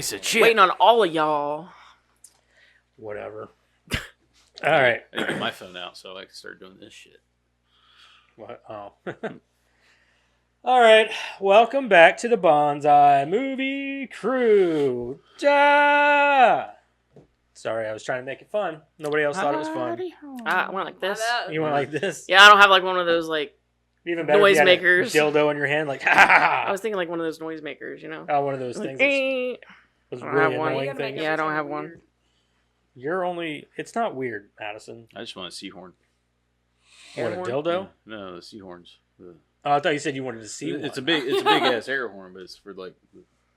piece of shit. Waiting on all of y'all. Whatever. All right. I get my phone out so I can start doing this shit. What? Oh. All right. Welcome back to the Bonsai Movie Crew. Ja! Sorry, I was trying to make it fun. Nobody else thought it was fun. I went like this. You went like this? Yeah, I don't have like one of those like Even better if you had a noisemakers. dildo in your hand, like, ha ha ha. I was thinking like one of those noisemakers, you know? Oh, one of those Like, things. Those I don't really have one. annoying things. Yeah, I don't have one. You're only... It's not weird, Madison. I just want a seahorn. What, a Air horn? dildo? No, the seahorns. Oh, I thought you said you wanted to see one. It's a big ass air horn, but it's for like.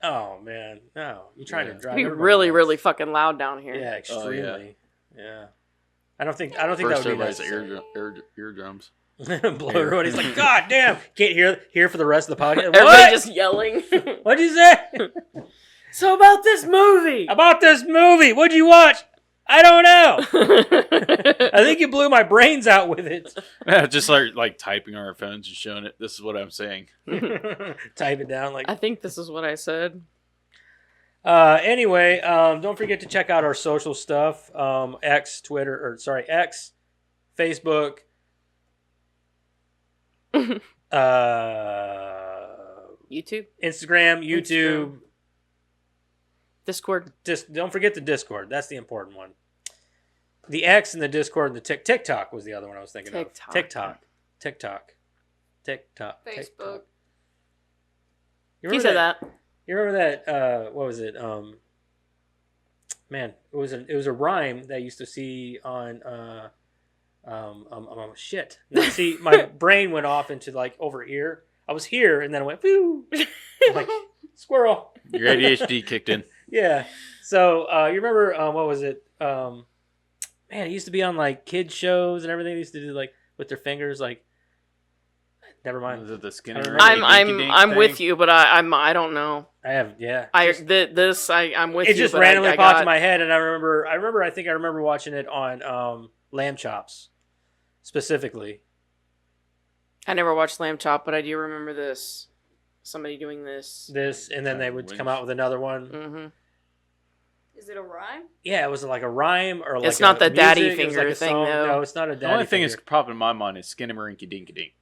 Oh, man. No. You're trying to drive It'd be everybody really, nuts. really fucking loud down here. Yeah, extremely. Oh, yeah. Yeah. I don't think that First would be everybody's necessary. eardrums. Blow everybody's like, God damn! Can't hear for the rest of the podcast. Everybody What? just yelling. What'd you say? So about this movie. About this movie? What'd you watch? I don't know. I think you blew my brains out with it. Just like typing on our phones and showing it. This is what I'm saying. Type it down like. I think this is what I said. Anyway, don't forget to check out our social stuff. X, Facebook. YouTube, Instagram, YouTube. Discord. Don't forget the Discord. That's the important one. The X and the Discord and the TikTok was the other one I was thinking of. TikTok. Facebook. He said that. You remember that? What was it? Man, it was a rhyme that I used to see on. Shit. Now, see, my brain went off into like over here. I was here, and then I went, woo! Like, squirrel. Your ADHD kicked in. Yeah. So, you remember, what was it? Man, it used to be on, like, kids shows and everything. They used to do, like, with their fingers, like, never mind. Was it the skinny? I'm with you, but I don't know. I'm with it you. It just but randomly popped in my head, and I think I remember watching it on Lamb Chops, specifically. I never watched Lamb Chop, but I do remember this. Somebody doing this. And then they would come out with another one. Mm-hmm. Is it a rhyme? Yeah, it was like a rhyme or like it's not the daddy music. finger like thing, song. though. No, it's not a daddy The only thing finger. that's popping in my mind is Skinnamarink Dinky Dink.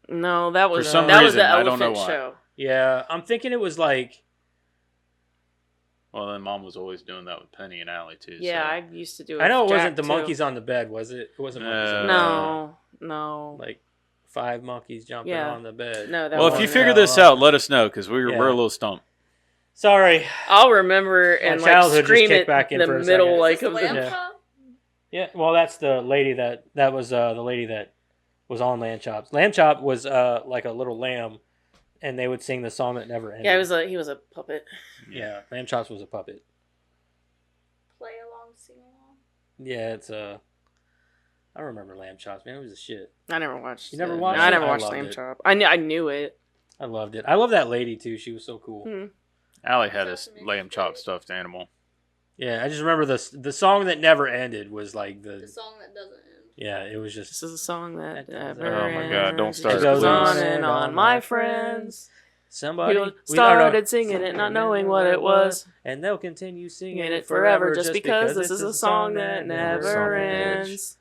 No, that was For some that was reason, the I don't know elephant why. show. Yeah, I'm thinking it was like... Well, then Mom was always doing that with Penny and Allie, too. Yeah, so. I used to do it. I know it with wasn't Jack, the too. monkeys on the bed, was it? It wasn't monkeys on the bed. No. Like 5 monkeys jumping on the bed. No, that Well, if you figure this out, let us know, because we're a little stumped. Sorry. I'll remember and like childhood scream just kicked it back in the for a middle second. like of Lamb the. Chop? Yeah, well, that's the lady that was the lady that was on Lamb Chops. Lamb Chop was like a little lamb, and they would sing the song that never ended. Yeah, he was a puppet. Yeah, Lamb Chops was a puppet. Play along, sing along. Yeah, it's I remember Lamb Chops, man. It was a shit. I never watched. You never it. watched No, I it? never I watched loved Lamb it. Chop. I knew it. I loved it. I love that lady too. She was so cool. Hmm. Allie had a lamb chop stuffed animal. Yeah, I just remember the song that never ended was like The song that doesn't end. Yeah, it was just. This is a song that That never Oh my God, don't ends. start, It goes please. on and on, my friends. Somebody Started singing it, not knowing what it was. and they'll continue singing Singing it forever just because this is a song that never ends.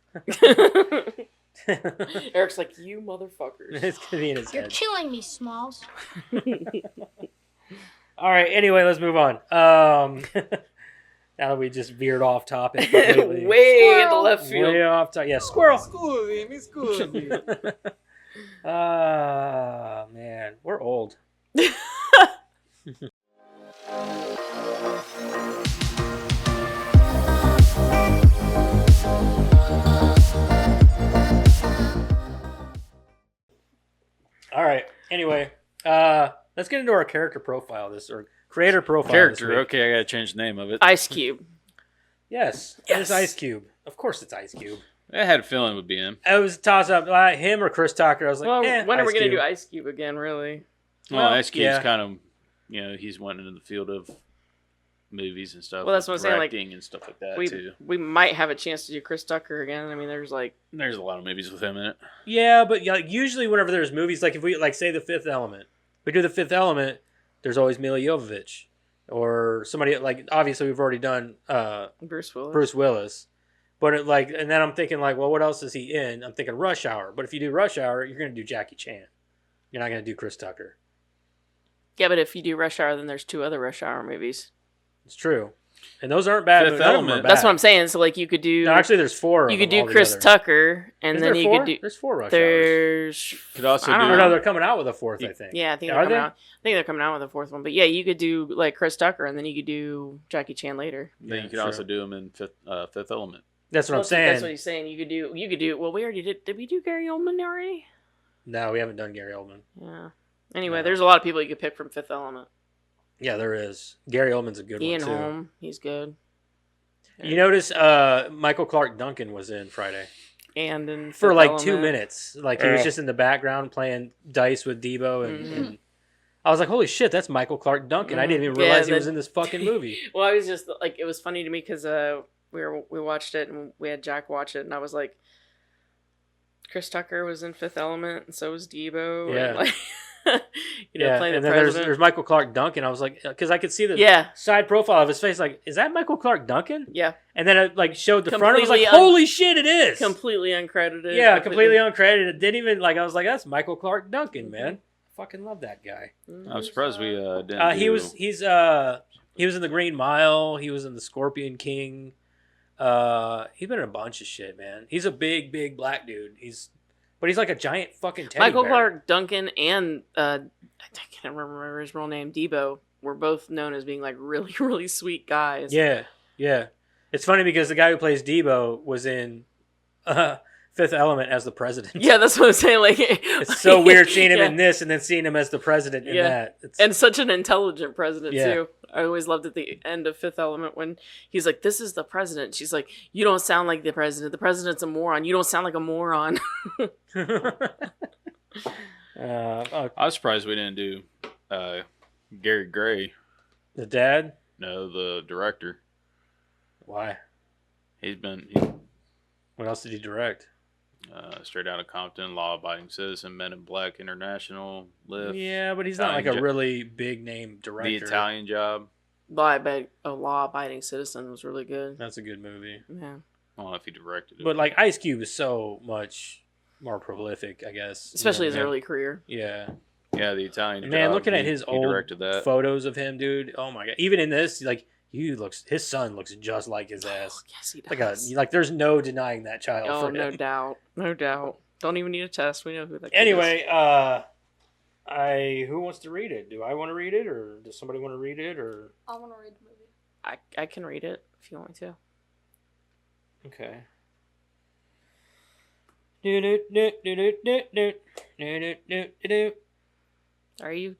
Eric's like, you motherfuckers. It's gonna be in his You're head. killing me, Smalls. All right. Anyway, let's move on. Now that we just veered off topic completely. Way in the left field. Way off topic. Yeah, squirrel. Scusi, mi scusi. Ah, man, we're old. All right. Anyway, let's get into our character profile. Creator profile. Character, this week. okay, I gotta change the name of it. Ice Cube. Yes, it's Ice Cube. Of course, it's Ice Cube. I had a feeling it would be him. I was toss up him or Chris Tucker. I was like, Well, when are we Ice going to Cube. do Ice Cube again, really? Well, Ice Cube's yeah. kind of, he's went into the field of movies and stuff. Well, that's what I'm saying, like, directing and stuff like that We too. we might have a chance to do Chris Tucker again. I mean, there's like... There's a lot of movies with him in it. Yeah, but usually whenever there's movies, like if we say The Fifth Element, we do The Fifth Element. There's always Mila Jovovich. or somebody like obviously we've already done Bruce Willis. Bruce Willis, but and then I'm thinking like, well, what else is he in? I'm thinking Rush Hour, but if you do Rush Hour, you're gonna do Jackie Chan. You're not gonna do Chris Tucker. Yeah, but if you do Rush Hour, then there's 2 other Rush Hour movies. It's true, and those aren't bad. Fifth None of them are Element. bad. That's what I'm saying. So like you could do. No, actually, there's 4. You of could them do Chris altogether. Tucker, and Is then there you 4? could do. There's 4 Rush Hours. There's. Could also I don't do. Or no, know. they're coming out with a 4th, I think. Yeah, I think they're Are coming they? out. I think they're coming out with a 4th one. But yeah, you could do like Chris Tucker, and then you could do Jackie Chan later. Then Yeah, you could sure. also do them in Fifth Element. That's what I'm Well, saying. That's what he's saying. You could do. Well, we already did. Did we do Gary Oldman already? No, we haven't done Gary Oldman. Yeah. Anyway, No. there's a lot of people you could pick from Fifth Element. Yeah, there is. Gary Oldman's a good Ian one too. Holm, he's good. You notice Michael Clark Duncan was in Friday And in for Fifth like Element. 2 minutes. Like he was just in the background playing dice with Debo, and I was like, "Holy shit, that's Michael Clark Duncan!" I didn't even Yeah, realize he was in this fucking movie. Well, I was just like, it was funny to me because we watched it and we had Jack watch it, and I was like, Chris Tucker was in Fifth Element, and so was Debo. Yeah. And like, Yeah, playing and the then president. there's Michael Clark Duncan. I was like, because I could see the Yeah, side profile of his face, like, is that Michael Clark Duncan? yeah, And then it like showed the front. I was like, Completely holy shit, it is. completely uncredited. Yeah, completely uncredited. It didn't even like. I was like, that's Michael Clark Duncan, man. Fucking love that guy. I'm surprised we didn't. He's in the Green Mile. He was in the Scorpion King. He's been in a bunch of shit, man. He's a big black dude. But he's like a giant fucking teddy Michael bear. Clark Duncan and I can't remember his real name, Debo, were both known as being like really, really sweet guys. Yeah. It's funny because the guy who plays Debo was in Fifth Element as the president. Yeah, that's what I'm saying. Like, It's so weird seeing him Yeah. in this and then seeing him as the president in Yeah. that. It's, And such an intelligent president Yeah. too. I always loved at the end of Fifth Element when he's like, "This is the president." She's like, "You don't sound like the president. The president's a moron. You don't sound like a moron." I was surprised we didn't do Gary Gray. the dad? No, the director. Why? He's been What else did he direct? Straight Outta Compton, Law Abiding Citizen, Men in Black International, Lift, Yeah, but he's not like Italian a really big name director. The Italian Job. Law-abiding citizen was really good. That's a good movie. Yeah, I don't know if he directed it. But like Ice Cube is so much more prolific, I guess. especially his You know? early career. Yeah. Yeah, The Italian Man, Job. looking at he- his he old directed that. photos of him, dude. Oh my god. Even in this, like his son looks just like his ass. Yes, he Like does. like there's no denying that child Oh, for no him. doubt, no doubt. Don't even need a test. We know who that. kid is. Anyway, who wants to read it? Do I want to read it, or does somebody want to read it, or I want to read the movie. I can read it if you want me to. okay? Are you?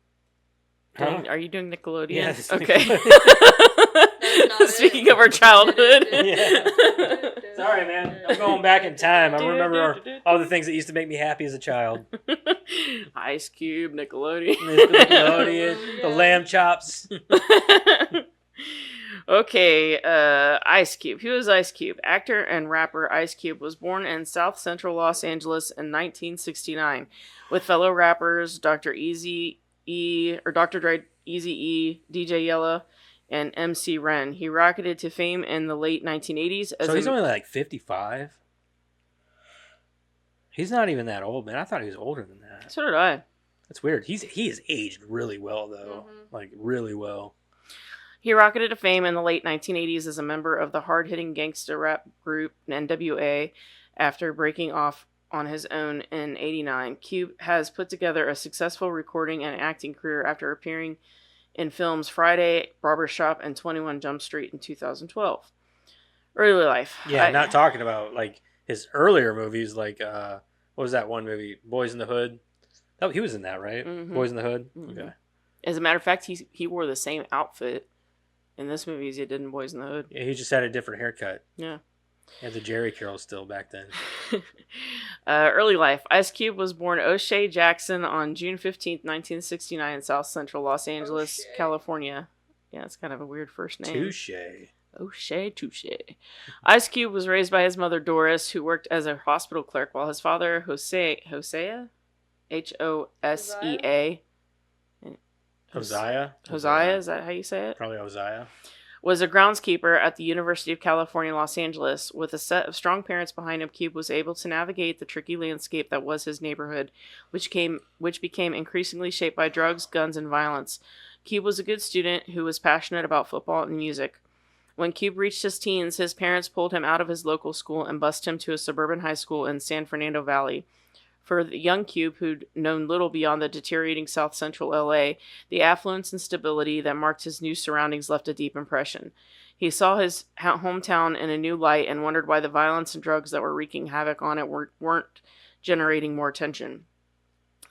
Huh? Are you doing Nickelodeon? Yeah, this is Okay. not Speaking it. of our childhood. Yeah. Sorry, man. I'm going back in time. I remember all the things that used to make me happy as a child. Ice Cube, Nickelodeon. Nickelodeon, the lamb chops. Okay, Ice Cube. Who is Ice Cube? Actor and rapper Ice Cube was born in South Central Los Angeles in 1969 with fellow rappers Dr. Easy E or Dr. Dre, Easy E, DJ Yella, and MC Ren. He rocketed to fame in the late 1980s as So he's only like 55. He's not even that old, man. I thought he was older than that. So did I. That's weird. He has aged really well though, like really well. He rocketed to fame in the late 1980s as a member of the hard-hitting gangster rap group NWA after breaking off on his own in '89. Cube has put together a successful recording and acting career after appearing in films Friday, Barbershop, and 21 Jump Street in 2012. Early life. Yeah, not talking about like his earlier movies, like what was that one movie, Boys in the Hood? Oh, he was in that, right? Mhm. Boys in the Hood. Mhm. Okay. As a matter of fact, he wore the same outfit in this movie as he did in Boys in the Hood. Yeah, he just had a different haircut. Yeah. He had the Jerry curl still back then. Early life. Ice Cube was born O'Shea Jackson on June 15th, 1969 in South Central Los Angeles, O'Shea. California. Yeah, it's kind of a weird first name. Touche. O'Shea Touche. Ice Cube was raised by his mother Doris, who worked as a hospital clerk, while his father Hosea? Hosea? Hosea? Hosea, is that how you say it? Probably Hosea. Was a groundskeeper at the University of California, Los Angeles. With a set of strong parents behind him, Cube was able to navigate the tricky landscape that was his neighborhood, which became increasingly shaped by drugs, guns, and violence. Cube was a good student who was passionate about football and music. When Cube reached his teens, his parents pulled him out of his local school and bused him to a suburban high school in San Fernando Valley. For the young Cube, who'd known little beyond the deteriorating South Central LA, the affluence and stability that marked his new surroundings left a deep impression. He saw his hometown in a new light and wondered why the violence and drugs that were wreaking havoc on it weren't generating more attention.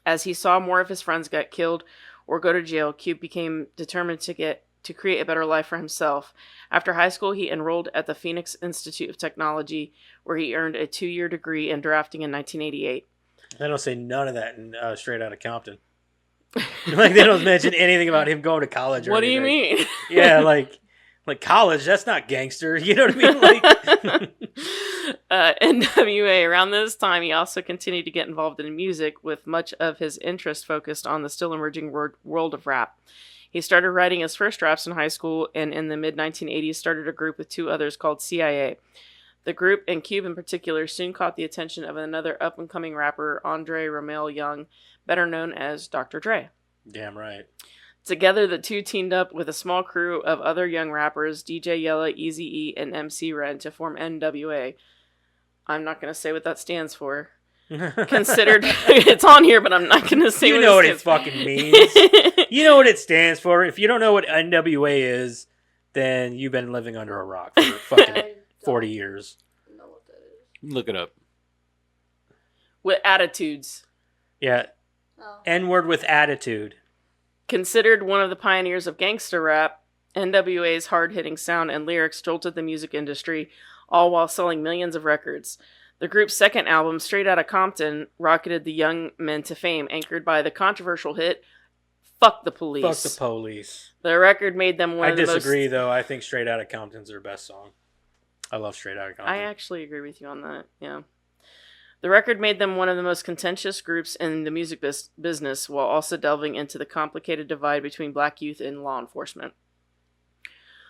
As he saw more of his friends get killed or go to jail, Cube became determined to create a better life for himself. After high school, he enrolled at the Phoenix Institute of Technology, where he earned a 2-year degree in drafting in 1988. They don't say none of that in Straight Outta Compton. Like, they don't mention anything about him going to college or What anything. do you mean? Yeah, like college, that's not gangster. You know what I mean? Like, NWA. Around this time, he also continued to get involved in music, with much of his interest focused on the still emerging world of rap. He started writing his first raps in high school, and in the mid-1980s started a group with 2 others called CIA. The group, and Cube in particular, soon caught the attention of another up-and-coming rapper, Andre Romeo Young, better known as Dr. Dre. damn right. Together, the two teamed up with a small crew of other young rappers, DJ Yella, Eazy-E, and MC Ren, to form NWA. I'm not going to say what that stands for. Considered, it's on here, but I'm not going to say You what know what it it fucking means. You know what it stands for. If you don't know what NWA is, then you've been living under a rock for fucking I 40 years. don't know what that is. Look it up. With attitudes. Yeah, Oh. N-word with attitude. Considered one of the pioneers of gangster rap, NWA's hard-hitting sound and lyrics jolted the music industry, all while selling millions of records. The group's second album, Straight Outta Compton, rocketed the young men to fame, anchored by the controversial hit, Fuck the Police. Fuck the police. The record made them one I of the disagree, though. I think Straight Outta Compton's their best song. I love Straight Outta Compton. I actually agree with you on that, yeah. The record made them one of the most contentious groups in the music business, while also delving into the complicated divide between black youth and law enforcement.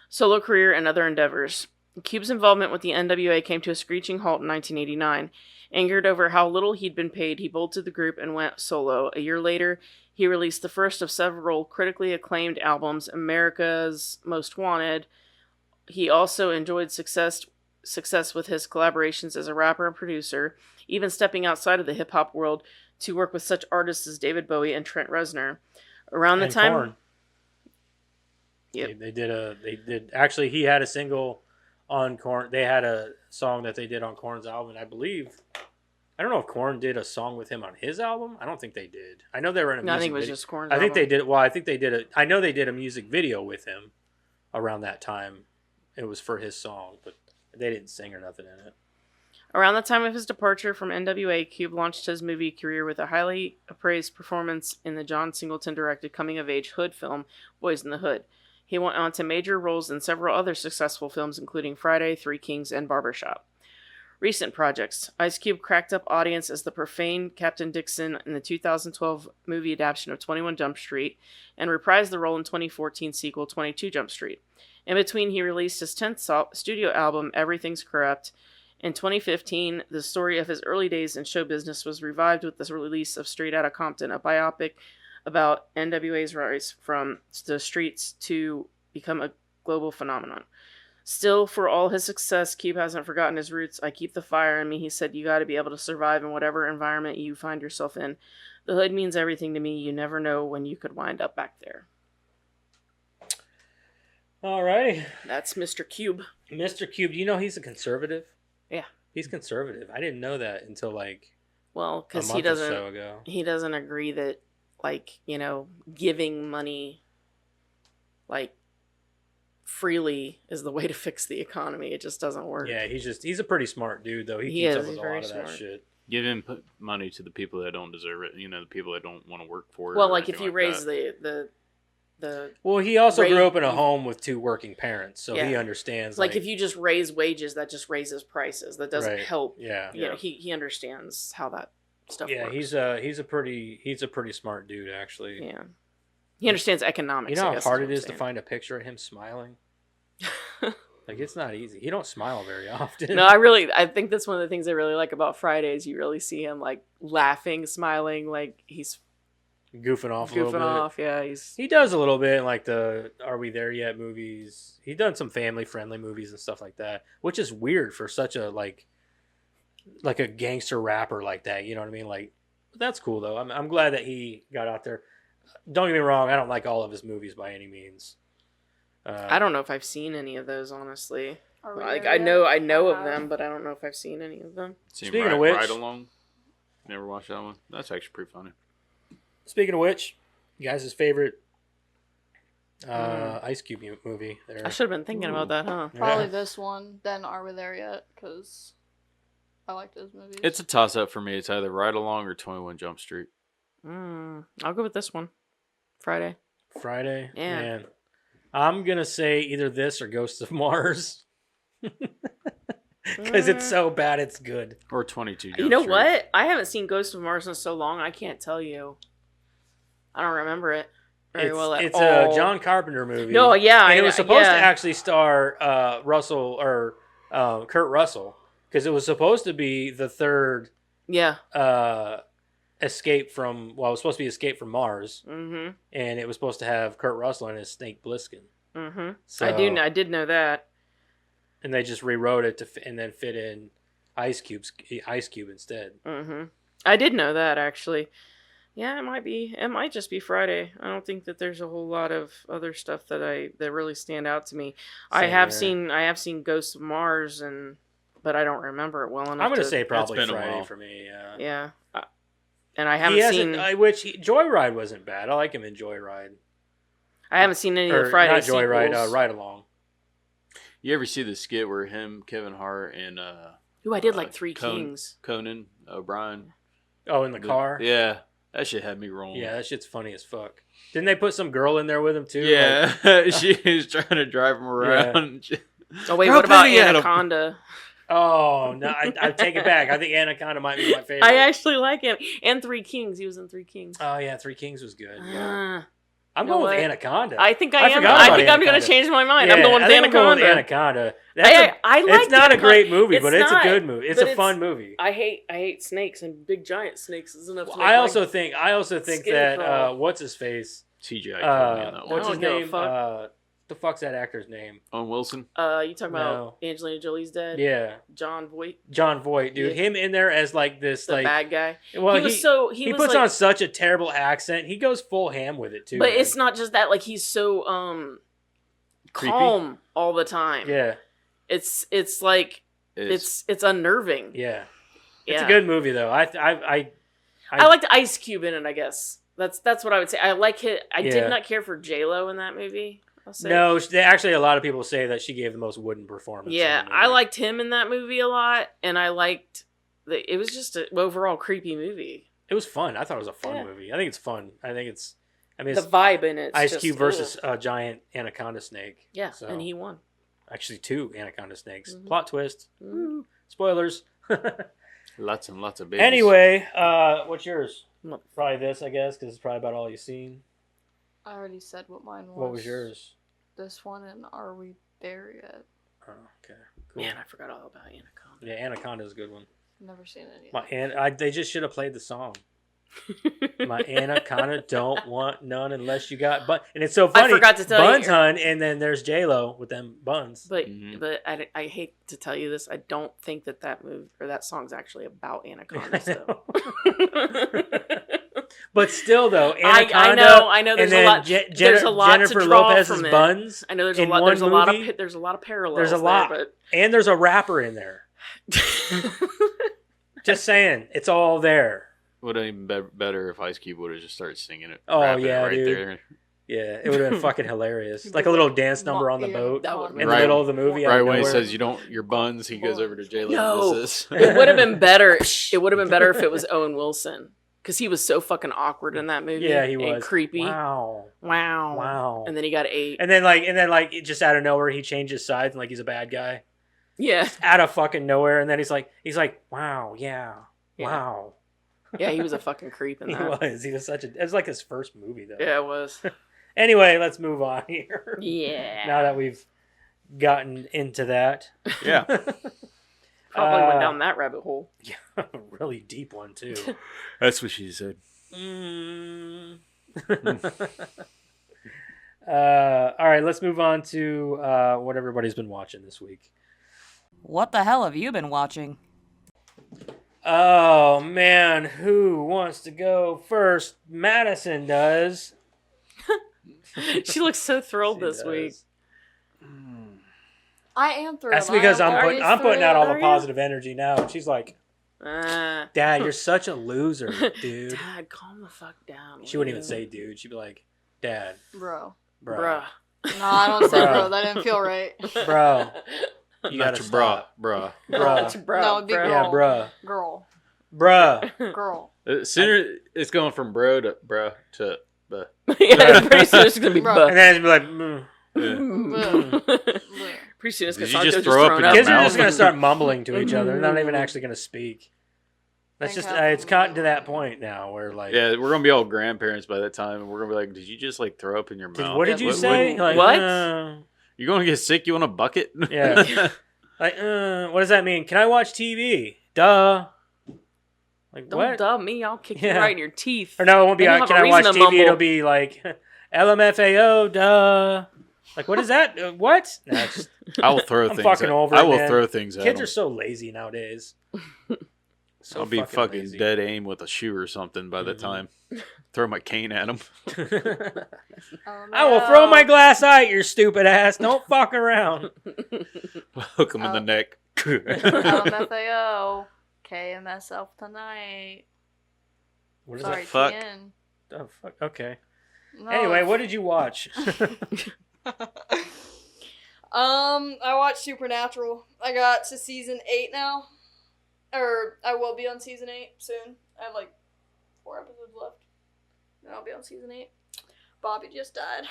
Solo career and other endeavors. Cube's involvement with the NWA came to a screeching halt in 1989. Angered over how little he'd been paid, he bolted the group and went solo. A year later, he released the first of several critically acclaimed albums, America's Most Wanted. He also enjoyed success with his collaborations as a rapper and producer, even stepping outside of the hip-hop world to work with such artists as David Bowie and Trent Reznor. Around the And time... Korn. Yep. They did actually, he had a single on Korn. They had a song that they did on Korn's album, I believe. I don't know if Korn did a song with him on his album. I don't think they did. I know they were in a No, I music think it was video. just Korn's I think they album. did. Well, I think they did a. I know they did a music video with him around that time. It was for his song, but they didn't sing or nothing in it. Around the time of his departure from NWA, Cube launched his movie career with a highly appraised performance in the John Singleton-directed coming-of-age hood film, Boys in the Hood. He went on to major roles in several other successful films, including Friday, Three Kings, and Barbershop. Recent projects. Ice Cube cracked up audience as the profane Captain Dixon in the 2012 movie adaptation of 21 Jump Street, and reprised the role in 2014 sequel 22 Jump Street. In between, he released his 10th studio album, Everything's Corrupt. In 2015, the story of his early days in show business was revived with the release of Straight Outta Compton, a biopic about NWA's rise from the streets to become a global phenomenon. Still, for all his success, Cube hasn't forgotten his roots. I keep the fire in me, he said. You gotta be able to survive in whatever environment you find yourself in. The hood means everything to me. You never know when you could wind up back there. Alrighty. That's Mr. Cube. Mr. Cube, do you know he's a conservative? Yeah. He's conservative. I didn't know that until like Well, a because month or so ago. he doesn't agree that, like, you know, giving money, like, freely is the way to fix the economy. It just doesn't work. Yeah, he's a pretty smart dude though. He He keeps is, up he's with a very lot of that smart. shit. Give money to the people that don't deserve it. You know, the people that don't want to work for it. Well, or like, if anything you like raise that. the Well, he also Rate- grew up in a home with 2 working parents, so he Yeah. understands. like, if you just raise wages, that just raises prices. That doesn't Right. help. yeah, You know, he understands how that stuff yeah, works. he's a pretty smart dude actually. Yeah. He understands economics. You know I how guess hard what it I'm is to saying. find a picture of him smiling? Like, it's not easy. He don't smile very often. No, I think that's one of the things I really like about Fridays. You really see him like laughing, smiling, like he's Goofing off a little goofing bit. off. Yeah, he's He does a little bit in like the Are We There Yet movies. He done some family friendly movies and stuff like that, which is weird for such a like a gangster rapper like that. You know what I mean? Like, that's cool though. I'm glad that he got out there. Don't get me wrong. I don't like all of his movies by any means. I don't know if I've seen any of those, honestly. Are we Like there I yet? know of have. them, but I don't know if I've seen any of them. Seen Speaking of Ride, which- Ride Along. Never watched that one. That's actually pretty funny. Speaking of which, you guys' favorite Ice Cube movie? There. I should have been thinking about that, huh? Probably Yeah. this one. Then Are We There Yet? Because I like those movies. It's a toss up for me. It's either Ride Along or 21 Jump Street. I'll go with this one. Friday. Friday. Yeah. Man. I'm gonna say either this or Ghosts of Mars. Because it's so bad, it's good. Or 22 Jump You know Street. what? I haven't seen Ghost of Mars in so long. I can't tell you. I don't remember it very well at It's all. a John Carpenter movie. No, yeah, and it I- was supposed to yeah. actually star Russell or Kurt Russell because it was supposed to be the third Yeah. Escape from. Well, it was supposed to be Escape from Mars, Mm-hmm. and it was supposed to have Kurt Russell and his Snake Plissken. Mm-hmm. So, I did know that. and they just rewrote it and then fit in Ice Cube instead. Mm-hmm. I did know that, actually. Yeah, it might be. It might just be Friday. I don't think that there's a whole lot of other stuff that really stand out to me. I Same have here. seen Ghosts of Mars, but I don't remember it well enough. I'm gonna to say probably been a Friday while. for me. Yeah. yeah. And I He haven't hasn't. seen. Joyride wasn't bad. I like him in Joyride. I haven't seen any of Or the Friday not Joyride, sequels. Ride Along. You ever see the skit where him, Kevin Hart, and Ooh, I did like Three Con- Kings. Conan O'Brien? Oh, in the car. Yeah. That shit had me rolling. Yeah, that shit's funny as fuck. Didn't they put some girl in there with him too? Yeah. She was trying to drive him around. Oh wait, Girl what about Penny had 'em. Anaconda? Oh no, I take it back. I think Anaconda might be my favorite. I actually like him. And Three Kings. He was in Three Kings. Oh yeah, Three Kings was good. Yeah. Ah. I'm You know going with what? Anaconda. I think I am. forgot I about think I'm going to Anaconda. change my mind. Yeah, I'm the one I with think I'm going with Anaconda. Anaconda. That's I like it's not Anaconda. a great movie, It's but it's not, a good movie. It's but a fun movie. I hate snakes, and big giant snakes is enough. To make I also my think skin that crawl. what's his face? TJ killed me on that one. What's I his don't give a name? fuck. The fuck's that actor's name? Owen Wilson? You talking about No. Angelina Jolie's dad? Yeah, John Voight, John Voight, dude. Yeah. Him in there as like this, the like bad guy. well, he he was puts like, on such a terrible accent. He goes full ham with it too. but man. it's not just that. Like he's so Creepy? calm all the time. Yeah, It's like it's unnerving. yeah. It's Yeah. a good movie though. I I liked Ice Cube in it. I guess that's what I would say. I like it. I Yeah. did not care for J-Lo in that movie. I'll say. no. Actually, a lot of people say that she gave the most wooden performance. Yeah, in the I movie. liked him in that movie a lot, and I liked it was just an overall creepy movie. It was fun. I thought it was a fun Yeah. movie. I think it's fun. I mean, The it's vibe in it. Ice Cube versus a giant anaconda snake. yeah, so- and he won. Actually, two anaconda snakes. Mhm. Plot twist. Mhm. Woo. Spoilers. Lots and lots of babies. Anyway, what's yours? What? Probably this, I guess, because it's probably about all you've seen. I already said what mine was. What was yours? This one and Are We There Yet? Oh, okay. Cool. Man, I forgot all about Anaconda. Yeah, Anaconda is a good one. Never seen it yet. They just should have played the song. My Anaconda don't want none unless you got bun. And it's so funny. forgot to tell Buns you- Hun, and then there's J-Lo with them buns. But Mhm. but I hate to tell you this, I don't think that move or that song's actually about Anaconda. I So. But still, though, I Anaconda. know. and There's a then lot. There's a lot Jennifer to draw Lopez's from it. buns. I know there's in a lot. one There's a lot movie. of there's a lot of parallels. There's a lot. there, And there's a rapper in there. but Just saying, it's all there. Would have even been better if Ice Cube would have just started singing it. Oh, rapping it yeah, right dude. there. Yeah, it would have been fucking hilarious. Like a little dance number on the boat That would've in been the Right. middle of the movie. out Right of when he nowhere. says you don't your buns, he goes over to J Lo. No. This is. it would have been better. It would have been better if it was Owen Wilson because he was so fucking awkward in that movie. Yeah, he and was creepy. Wow, Wow. wow. And then he got 8. And then it just out of nowhere he changes sides and like he's a bad guy Yeah. out of fucking nowhere. And then he's like, wow, yeah. Yeah. Wow. Yeah, he was a fucking creep in He that. was. He was such a. It was like his first movie though. Yeah, it was. Anyway, let's move on here. Yeah. Now that we've gotten into that. Yeah. Probably went down that rabbit hole. Yeah, a really deep one, too. That's what she said. All right, let's move on to what everybody's been watching this week. What the hell have you been watching? Oh, man, who wants to go first? Madison does. She looks so thrilled She this does. week. I am thrilled. That's because I'm putting out all the Are you? positive energy now. And she's like, Dad, Dad, you're such a loser, dude. calm the fuck down. She wouldn't even say dude. She'd be like, Dad, Bro. bro. Bruh. No, I don't say Bro. bro. That didn't feel right. Bro. You Not gotta your stop. bruh. Bruh. Bro, No, it'd be bro. Yeah, bruh. Girl. Bruh. Girl. Sooner it's going from bro to bruh to buh. Yeah, pretty soon it's gonna be Bro. buh. And then it'd be like, mm. Pretty soon it's Did gonna you start just throw up in your Kids are mouth? just going to start mumbling to each other. They're not even actually going to speak. That's Think just, how- it's gotten to that point now where, like, Yeah, we're gonna be all grandparents by that time, and we're gonna be like, "Did you just like throw up in your mouth? what did you What- say? Like, What? You gonna get sick? You want a bucket? Yeah. Like, what does that mean? Can I watch TV? Duh. Like, Don't what? dub me, I'll kick Yeah. you right in your teeth. Or no, it won't be, Then you'll can have I a watch reason to TV? mumble. It'll be like, LMFAO, duh. Like, what is that? What? Nah, it's just- I will throw I'm things. fucking at, over I it, will man. throw things at kids them. are so lazy nowadays. So I'll be fucking lazy. dead aim with a shoe or something by the time. Throw my cane at them. I will throw my glass eye at your stupid ass. Don't fuck around. Hook them in the neck. LMFAO. KMSF tonight. What is Sorry, fuck? TN. that? Oh, fuck. Okay. No, Anyway, what did you watch? I watched Supernatural. I got to season 8 now. Or I will be on season 8 soon. I have like 4 episodes left. And I'll be on season 8. Bobby just died.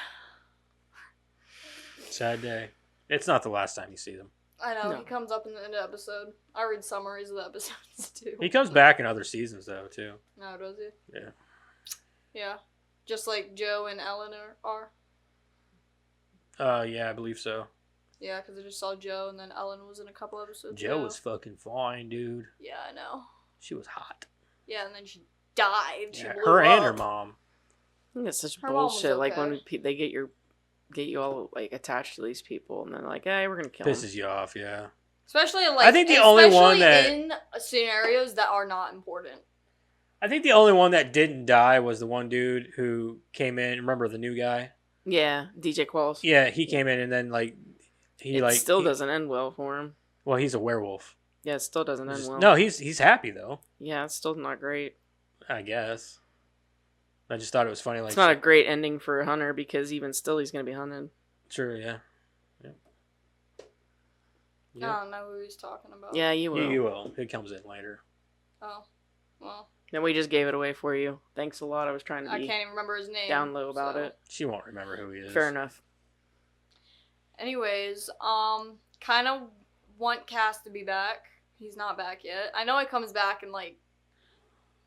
Sad day. It's not the last time you see them. I know, No. he comes up in the end of the episode. I read summaries of the episodes too. He comes back in other seasons though too. No, does he? Yeah. Yeah. Just like Joe and Ellen are. Yeah, I believe so. Yeah, because I just saw Joe and then Ellen was in a couple episodes. Joe ago. was fucking fine, dude. Yeah, I know. She was hot. Yeah, and then she died. She Yeah, blew her and her up. mom. I think it's such Her mom was bullshit. Like when okay. they get you all like attached to these people, and then like, hey, we're gonna kill them. Pisses you off, yeah. Especially like I think the only one that- in scenarios that are not important. I think the only one that didn't die was the one dude who came in. Remember the new guy? Yeah, DJ Qualls. Yeah, he came in and then like It still doesn't end well for him. Well, he's a werewolf. Yeah, it still doesn't end Just- well. No, he's happy though. Yeah, it's still not great. I guess. I just thought it was funny. Like, It's not a great ending for Hunter because even still, he's gonna be hunted. true, yeah. I don't know who he's talking about. Yeah, you will. You will. It comes in later. Oh, well, Then we just gave it away for you. Thanks a lot. I was trying to I be can't even remember his name. down low about so. it. She won't remember who he is. Fair enough. Anyways, kind of want Cass to be back. He's not back yet. I know he comes back in like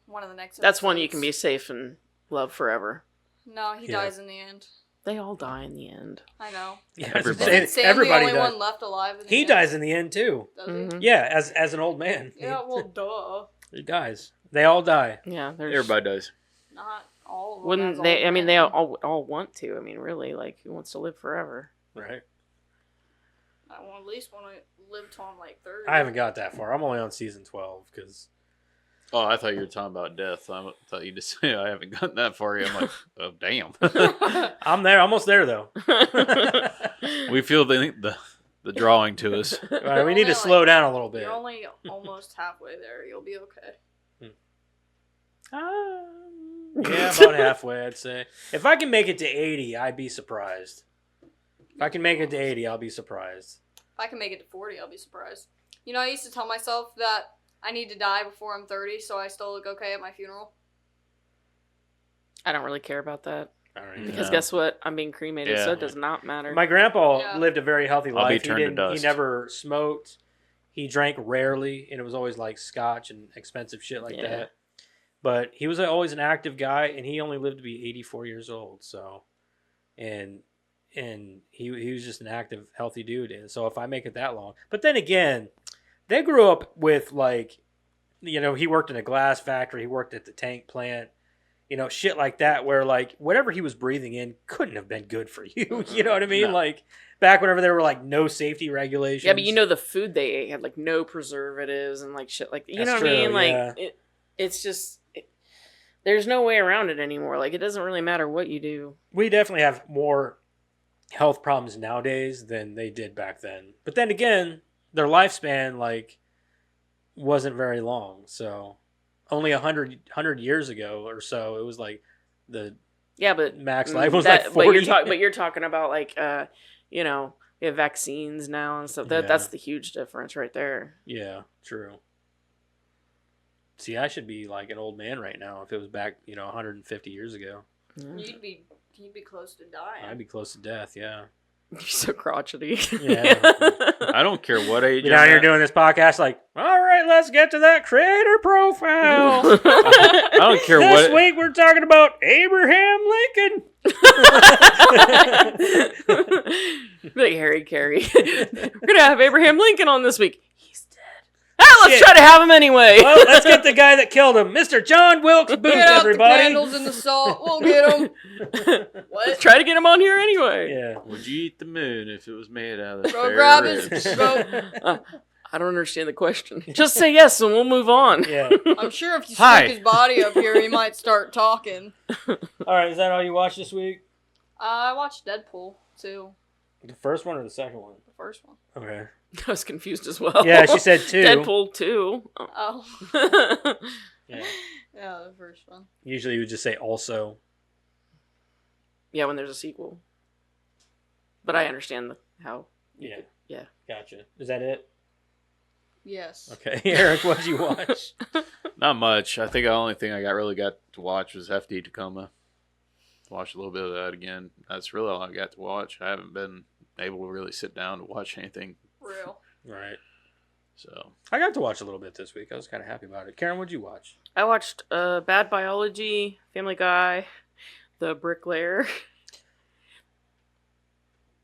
one of the next. That's one you can be episodes. safe and love forever. No, he Yeah. dies in the end. They all die in the end. I know. Yeah, Everybody. Isn't Sam everybody the only does. one left alive? In the He end? dies in the end too. Does he? Mhm. Yeah, as an old man. Yeah, well, duh. He dies. They all die. Yeah, there's. Everybody does. Not all of them. Wouldn't as they? old I mean, they men. all want to. I mean, really, like, who wants to live forever? Right. I will at least want to live till I'm like 30. I haven't got that far. I'm only on season 12 because Oh, I thought you were talking about death. I thought you just say I haven't gotten that far yet. I'm like, oh damn. I'm there. Almost there though. We feel the drawing to us. All right, we You're need to only, slow like- down a little bit. You're only almost halfway there. You'll be okay. Yeah, about halfway, I'd say. If I can make it to 80, I'd be surprised. If I can make it to 80, I'll be surprised. If I can make it to 40, I'll be surprised. You know, I used to tell myself that I need to die before I'm 30, so I still look okay at my funeral. I don't really care about that I don't even because No. guess what? I'm being cremated, so Yeah. it does not matter. My grandpa Yeah. lived a very healthy I'll be life. turned to He dust. never smoked. He drank rarely, and it was always like scotch and expensive shit like Yeah. that. But he was always an active guy, and he only lived to be 84 years old. So and he was just an active, healthy dude. And so if I make it that long, but then again, they grew up with like, you know, he worked in a glass factory, he worked at the tank plant, you know, shit like that, where like whatever he was breathing in couldn't have been good for you. You know what I mean? No. Like back whenever there were like no safety regulations. Yeah, but you know the food they ate had like no preservatives and like shit like you That's know what I mean? true, Like yeah. it's just there's no way around it anymore. Like it doesn't really matter what you do. We definitely have more health problems nowadays than they did back then. But then again, their lifespan like wasn't very long. So only 100 years ago or so, it was like the Yeah, but max life was like 40. But you're talking about like you know, we have vaccines now and stuff. Yeah. That's the huge difference right there. Yeah, true. See, I should be like an old man right now if it was back, you know, 150 years ago. You'd be close to dying. I'd be close to death, yeah. You're so crotchety. Yeah. I don't care what age Be I'm down here at. doing this podcast like, all right, let's get to that creator profile. I don't care This what. week we're talking about Abraham Lincoln. Like Harry Carey. We're gonna have Abraham Lincoln on this week. He's dead. Ah, let's Shit. try to have him anyway. Well, let's get the guy that killed him, Mr. John Wilkes Booth, Get out everybody. the candles and the salt. We'll get them. Let's try to get him on here anyway. Yeah. Would you eat the moon if it was made out of Bro, spare grab ribs? his bro. I don't understand the question. Just say yes and we'll move on. Yeah. I'm sure if you Hi. stick his body up here, he might start talking. All right, is that all you watched this week? I watched Deadpool too. The first one or the second one? The first one. Okay. I was confused as well. Yeah, she said two. Deadpool 2. Oh. Yeah. Yeah, the first one. Usually you would just say also. Yeah, when there's a sequel. But I understand how. Yeah. Yeah. Gotcha. Is that it? Yes. Okay. Eric, what did you watch? Not much. I think the only thing I really got to watch was FD Tacoma. Watched a little bit of that again. That's really all I got to watch. I haven't been able to really sit down to watch anything. Real. Right. So I got to watch a little bit this week. I was kind of happy about it. Karen, what'd you watch? I watched Bad Biology, Family Guy, The Bricklayer.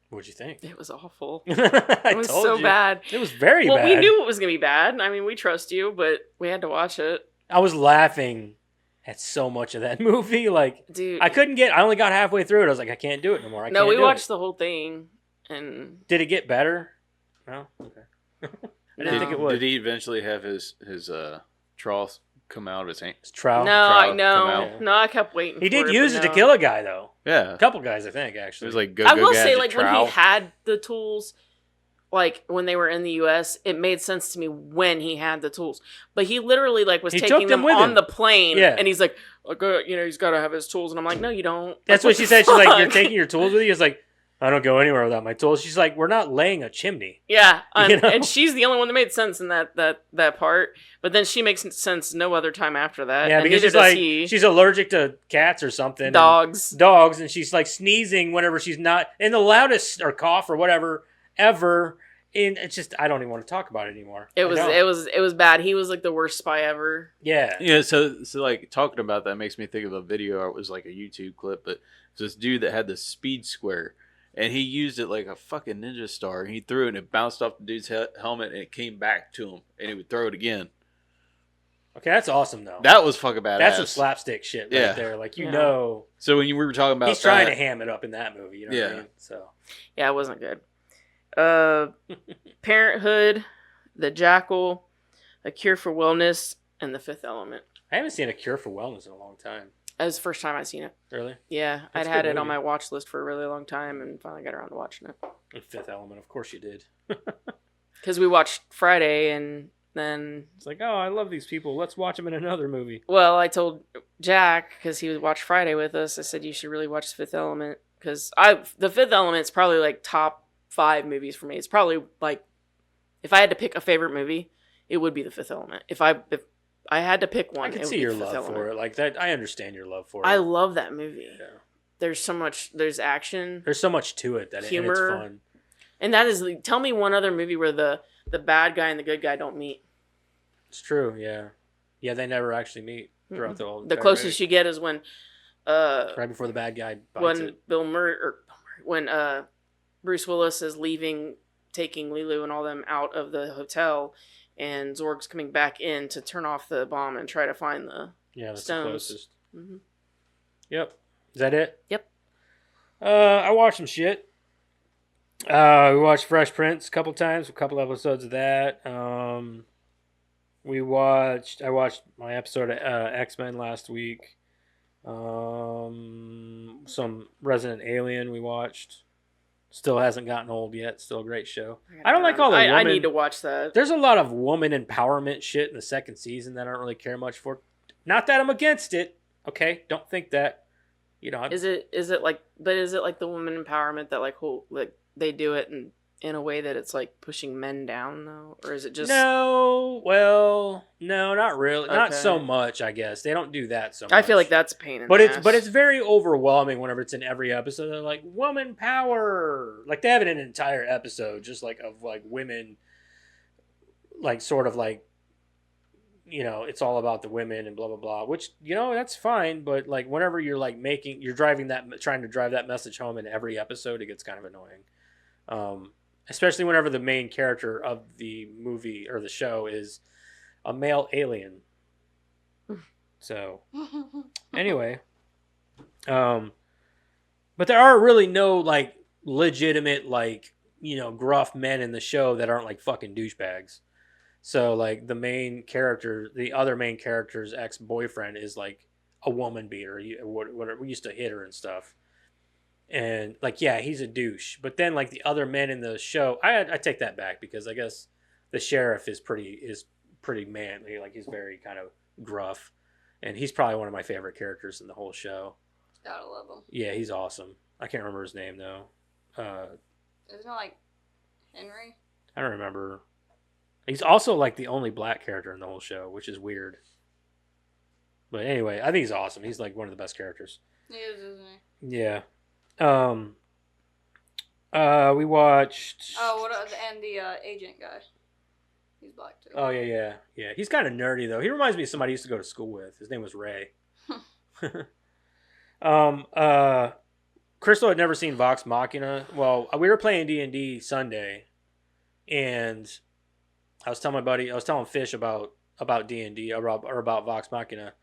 What'd you think? It was awful. I It was told so you. bad. It was very Well, bad. we knew it was going to be bad. I mean, we trust you, but we had to watch it. I was laughing at so much of that movie. Like, Dude. I only got halfway through it. I was like, I can't do it no more. I No, can't we do watched it. the whole thing. And Did it get better? No? Okay. I didn't think it would. Did he eventually have his trough come out of his hand? It's trial. no, I come know. out. No, I kept waiting. He for did it, use but it to no. kill a guy, though. Yeah. A couple guys, I think, It actually. was like go I will gadget say, like, when trowel. he had the tools, like, when they were in the U.S., it made sense to me when he had the tools. But he literally, like, was He taking took them them with on him. the plane. Yeah. And he's like, you know, he's got to have his tools. And I'm like, no, you don't. That's Like, what she the said. She's like, you're fuck? taking your tools with you? He's like, I don't go anywhere without my tools. She's like, we're not laying a chimney. Yeah, You know? and she's the only one that made sense in that part. But then she makes sense no other time after that. Yeah, and because neither she's does like, he. she's allergic to cats or something. and Dogs. Dogs, and she's like sneezing whenever she's not in the loudest or cough or whatever ever. And it's just, I don't even want to talk about it anymore. It I was don't. it was bad. He was like the worst spy ever. Yeah. Yeah, so like talking about that makes me think of a video. It was like a YouTube clip, but it's this dude that had the speed square, and he used it like a fucking ninja star. He threw it and it bounced off the dude's helmet, and it came back to him, and he would throw it again. Okay, that's awesome though. That was fucking badass. That's some slapstick shit right Yeah. there. Like, you Yeah. know, So when you were talking about he's trying that, to ham it up in that movie. You know what I Yeah. mean? So Yeah, it wasn't good. Parenthood, The Jackal, A Cure for Wellness, and The Fifth Element. I haven't seen A Cure for Wellness in a long time. That was the first time I seen it. Really? Yeah, That's I'd a had good it on movie. my watch list for a really long time and finally got around to watching it. And Fifth Element, of course you did. Because we watched Friday and then, It's like, oh, I love these people. Let's watch them in another movie. well, I told Jack, because he would watch Friday with us, I said, you should really watch The Fifth Element. Because The Fifth Element's probably like top 5 movies for me. It's probably like, if I had to pick a favorite movie, it would be The Fifth Element. If I had to pick one, I it can would see be your The Fifth love Element. for it. Like that, I understand your love for it. I love that movie. Yeah. There's so much, there's action. There's so much to it that Humor. it's fun. And that is, tell me one other movie where the bad guy and the good guy don't meet. It's true. Yeah. Yeah, they never actually meet throughout the whole. The entire closest movie. you get is when Right before the bad guy bites when it. when Bruce Willis is leaving, taking Lulu and all them out of the hotel, and Zorg's coming back in to turn off the bomb and try to find the Yeah, that's stones. the closest. Mm-hmm. Yep. Is that it? Yep. I watched some shit. We watched Fresh Prince a couple times, a couple episodes of that. I watched my episode of XMen last week. Some Resident Alien we watched. Still hasn't gotten old yet. Still a great show. I don't like all the woman. I need to watch that. There's a lot of woman empowerment shit in the second season that I don't really care much for. Not that I'm against it. Okay, don't think that. You know, Is it like the woman empowerment that like they do it in a way that it's like pushing men down though, or is it just no? Well, no, not really. Not Okay. so much. I guess they don't do that so much. I feel like that's a pain in But the it's ass. very overwhelming whenever it's in every episode. They're like woman power. Like they have an entire episode just like of like women, like sort of like, you know, it's all about the women and blah blah blah. Which, you know, that's fine. But like whenever you're like trying to drive that message home in every episode, it gets kind of annoying. Especially whenever the main character of the movie or the show is a male alien. So anyway, but there are really no like legitimate like, you know, gruff men in the show that aren't like fucking douchebags. So like the other main character's ex-boyfriend is like a woman beater, whatever. We used to hit her and stuff. And like, yeah, he's a douche. But then like the other men in the show, I take that back because I guess the sheriff is pretty manly. Like he's very kind of gruff, and he's probably one of my favorite characters in the whole show. Gotta love him. Yeah, he's awesome. I can't remember his name though. Isn't it like Henry? I don't remember. He's also like the only black character in the whole show, which is weird. But anyway, I think he's awesome. He's like one of the best characters. He is, isn't he? Yeah. We watched. Oh, and the agent guy. He's black too. Oh yeah. He's kind of nerdy though. He reminds me of somebody I used to go to school with. His name was Ray. Crystal had never seen Vox Machina. Well, we were playing D&D Sunday, and I was telling Fish about D&D or about Vox Machina.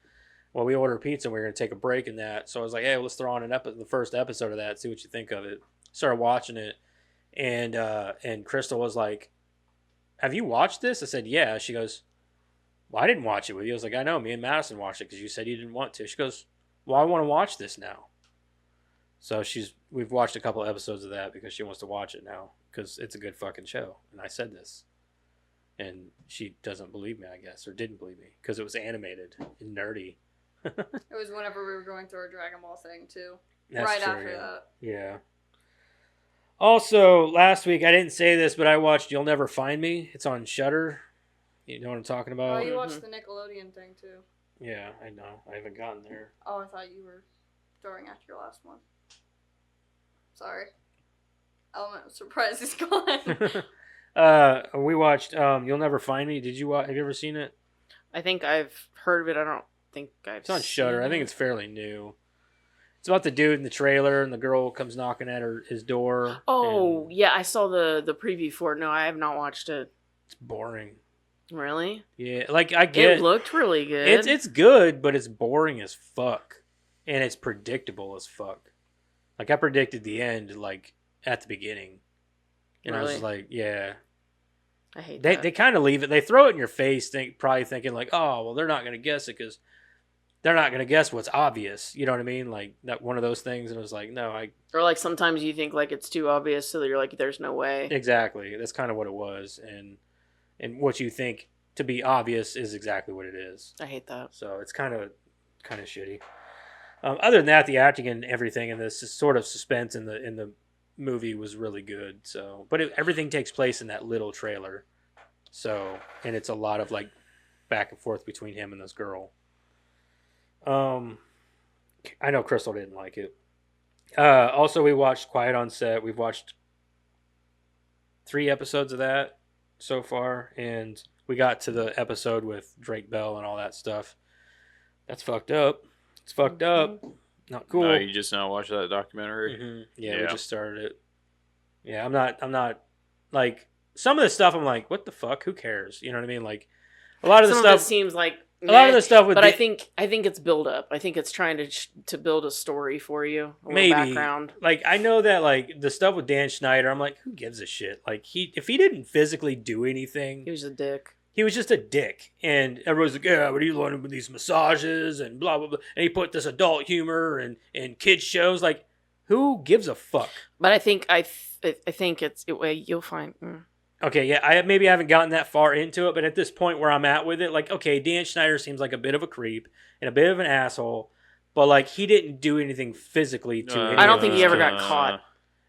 Well, we ordered pizza and we were going to take a break in that. So I was like, hey, let's throw on the first episode of that, see what you think of it. Started watching it, and Crystal was like, have you watched this? I said, yeah. She goes, well, I didn't watch it with you. I was like, I know, me and Madison watched it because you said you didn't want to. She goes, well, I want to watch this now. So we've watched a couple episodes of that because she wants to watch it now because it's a good fucking show. And I said this. And she doesn't believe me, I guess, or didn't believe me because it was animated and nerdy. It was whenever we were going through our Dragon Ball thing too. That's right true, after yeah. that. Yeah. Also, last week, I didn't say this, but I watched You'll Never Find Me. It's on Shudder. You know what I'm talking Oh, about? you watched the Nickelodeon thing too. Yeah, I know. I haven't gotten there. Oh, I thought you were throwing out your last one. Sorry. Element of surprise is gone. We watched You'll Never Find Me. Did you have you ever seen it? I think I've heard of it. I don't think I've It's on seen Shudder. I think it. it's fairly new. It's about the dude in the trailer, and the girl comes knocking at his door. Oh, and yeah, I saw the preview for it. No, I have not watched it. it's boring. Really? Yeah, like I get It looked really good. it's good, but it's boring as fuck, and it's predictable as fuck. Like I predicted the end like at the beginning, and I was Really? like, yeah. I hate They that. they kind of leave it. They throw it in your face, probably thinking like, oh well, they're not gonna guess it because they're not gonna guess what's obvious. You know what I mean? Like that one of those things. And it was like, no, Or like sometimes you think like it's too obvious, so that you're like, there's no way. exactly. That's kind of what it was, and what you think to be obvious is exactly what it is. I hate that. So it's kind of shitty. Other than that, the acting and everything and this sort of suspense in the movie was really good. So, but everything takes place in that little trailer. So, and it's a lot of like back and forth between him and this girl. I know Crystal didn't like it. Also, we watched Quiet on Set. We've watched 3 episodes of that so far, and we got to the episode with Drake Bell and all that stuff. That's fucked up. It's fucked up. Not cool. No, you just now watched that documentary. Yeah, we Yeah. just started it. Yeah, I'm not like some of the stuff. I'm like, what the fuck? Who cares? You know what I mean? Like a lot of the Some stuff. of it seems like a lot of the stuff with but I think it's build up. I think it's trying to build a story for you, a maybe little background. like I know that like the stuff with Dan Schneider. I'm like, who gives a shit? Like if he didn't physically do anything, He was a dick. he was just a dick. And everyone's like, yeah, what are you learning with these massages and blah blah blah. And he put this adult humor and kids shows. Like, who gives a fuck? But I think I think you'll find. Okay, yeah, I haven't gotten that far into it, but at this point where I'm at with it, like, okay, Dan Schneider seems like a bit of a creep and a bit of an asshole, but like he didn't do anything physically to any I of don't think these he ever kids. got caught.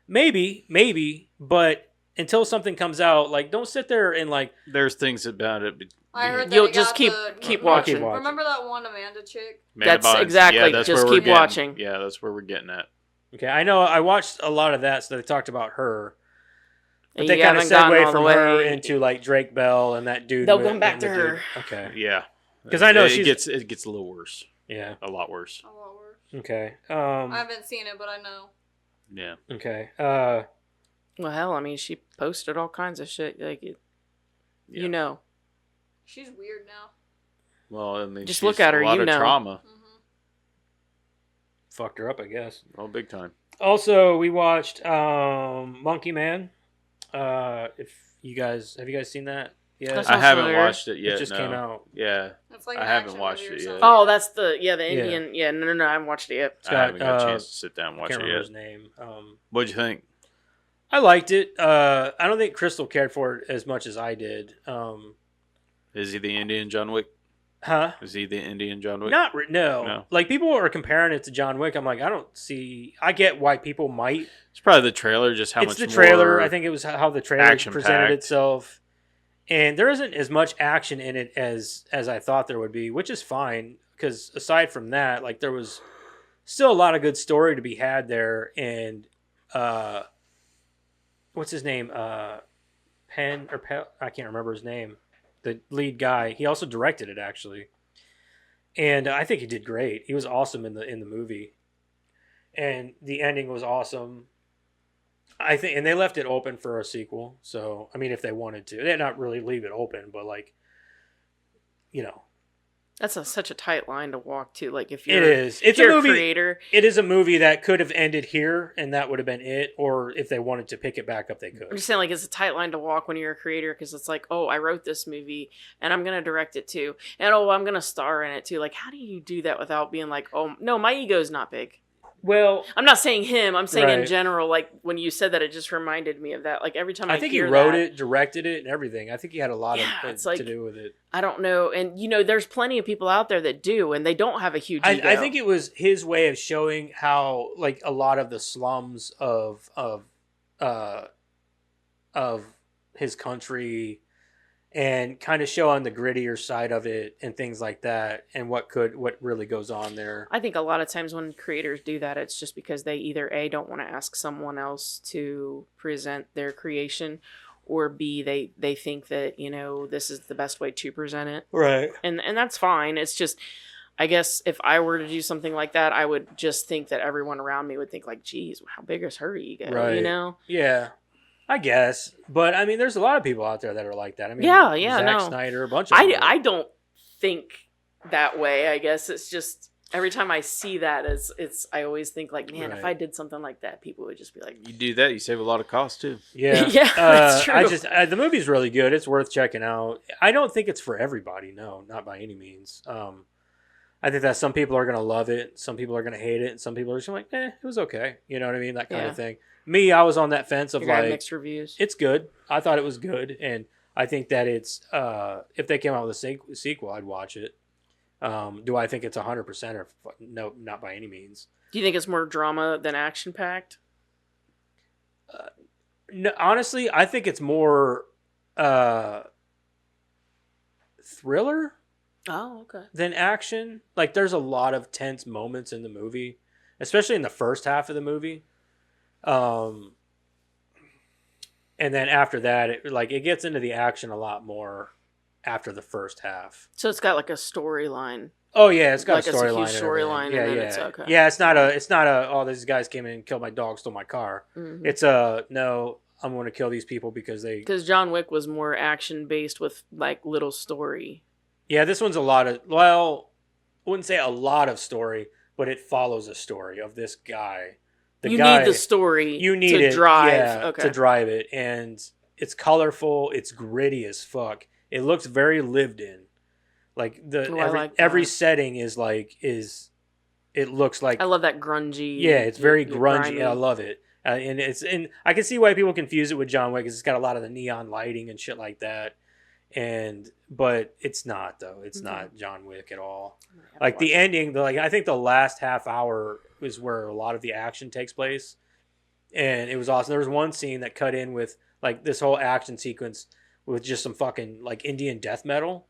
Maybe, but until something comes out, like, don't sit there and like. There's things about it. I heard that You'll it just got keep the- watching. Remember that one Amanda chick? That's Bonds. exactly, Yeah, that's just where we're keep getting- watching. Yeah, that's where we're getting at. Okay, I know I watched a lot of that, so they talked about her. But You they kind of haven't gotten segued all the from way. her into like Drake Bell and that dude. They'll come back and the to dude. her. Okay. Yeah, 'Cause I know it she's- gets a little worse. Yeah. A lot worse. A lot worse. Okay. I haven't seen it, but I know. Yeah. Okay. Well, hell, I mean, she posted all kinds of shit. Like, Yeah. you know, She's weird now. Well, I mean, Just she's look at her, A lot you of know. trauma. Fucked her up, I guess. Oh, big time. Also, we watched Monkey Man. If you guys have you guys seen that? Yeah, That I sounds haven't familiar. watched it yet. it just no. came out. Yeah, It's like I an haven't action watched movie or it yet. something. oh, that's the Indian. Yeah, no, I haven't watched it yet. I haven't got a chance to sit down and I watch can't it remember yet. his name. What'd you think? I liked it. I don't think Crystal cared for it as much as I did. Is he the Indian John Wick? Huh? Is he the Indian John Wick? No. No. Like people are comparing it to John Wick. I'm like, I don't see. I get why people might. It's probably the trailer. Just how It's much the trailer. more I think it was how the trailer action-packed. presented itself, and there isn't as much action in it as I thought there would be, which is fine because aside from that, like there was still a lot of good story to be had there. And what's his name? Penn or Pel? I can't remember his name. The lead guy. He also directed it actually, and I think he did great. He was awesome in the movie, and the ending was awesome. I think, and they left it open for a sequel. So, I mean, if they wanted to, they'd not really leave it open, but like, you know, That's such a tight line to walk to. Like, if it you're is. It's if you're a movie. creator, It is a movie that could have ended here, and that would have been it. Or if they wanted to pick it back up, they I'm could. just saying, like, it's a tight line to walk when you're a creator because it's like, oh, I wrote this movie and I'm gonna direct it too, and oh, I'm gonna star in it too. Like, how do you do that without being like, oh, no, my ego's not big. Well, I'm not saying him. I'm saying in Right. general. Like when you said that, it just reminded me of that. Like every time I think he hear wrote that, it, directed it, and everything. I think he had a lot Yeah, of it's like- to do with it. I don't know, and you know, there's plenty of people out there that do, and they don't have a huge ego. I think it was his way of showing how, like, a lot of the slums of his country, and kind of showing the grittier side of it and things like that, and what really goes on there. I think a lot of times when creators do that, it's just because they either A, don't want to ask someone else to present their creation, or B, they think that, you know, this is the best way to present it. Right. And that's fine. It's just, I guess if I were to do something like that, I would just think that everyone around me would think like, geez, how big is her ego? Right. You know? Yeah. I guess, but I mean, there's a lot of people out there that are like that. I mean, Yeah, Zack no. Snyder, a bunch of them. I don't think that way. I guess it's just every time I see that, it's I always think like, man, if Right. I did something like that, people would just be like, You do that, you save a lot of cost too. Yeah, Yeah, that's true. The movie's really good. It's worth checking out. I don't think it's for everybody. No, not by any means. I think that some people are gonna love it, some people are gonna hate it, and some people are just like, it was okay. You know what I mean? That kind Yeah. of thing. Me, I was on that fence of you're gonna have like, mixed reviews. it's good. I thought it was good, and I think that it's if they came out with a sequel, I'd watch it. Do I think it's 100% or no? Not by any means. Do you think it's more drama than action packed? No, honestly, I think it's more thriller Oh, okay. than action. Like, there's a lot of tense moments in the movie, especially in the first half of the movie. And then after that, it gets into the action a lot more after the first half. So it's got like a storyline. Oh yeah, it's got Like a it's a storyline. huge and everything. storyline, Yeah, and then yeah, it's okay. yeah. It's not a. Oh, these guys came in and killed my dog, stole my car. Mhm. It's a no. I'm going to kill these people because they. Because John Wick was more action based with like little story. Yeah, this one's a lot of. Well, I wouldn't say a lot of story, but it follows a story of this guy. You need the story. You need to it, drive. yeah, Okay. to drive it, and it's colorful. It's gritty as fuck. It looks very lived in. Like every setting is it looks like I love that grungy. yeah, it's very grungy. grimy. And I love it, and I can see why people confuse it with John Wick because it's got a lot of the neon lighting and shit like that, but it's not though. It's not John Wick at all. Like the ending, I think the last half hour is where a lot of the action takes place, and it was awesome. There was one scene that cut in with like this whole action sequence with just some fucking like Indian death metal.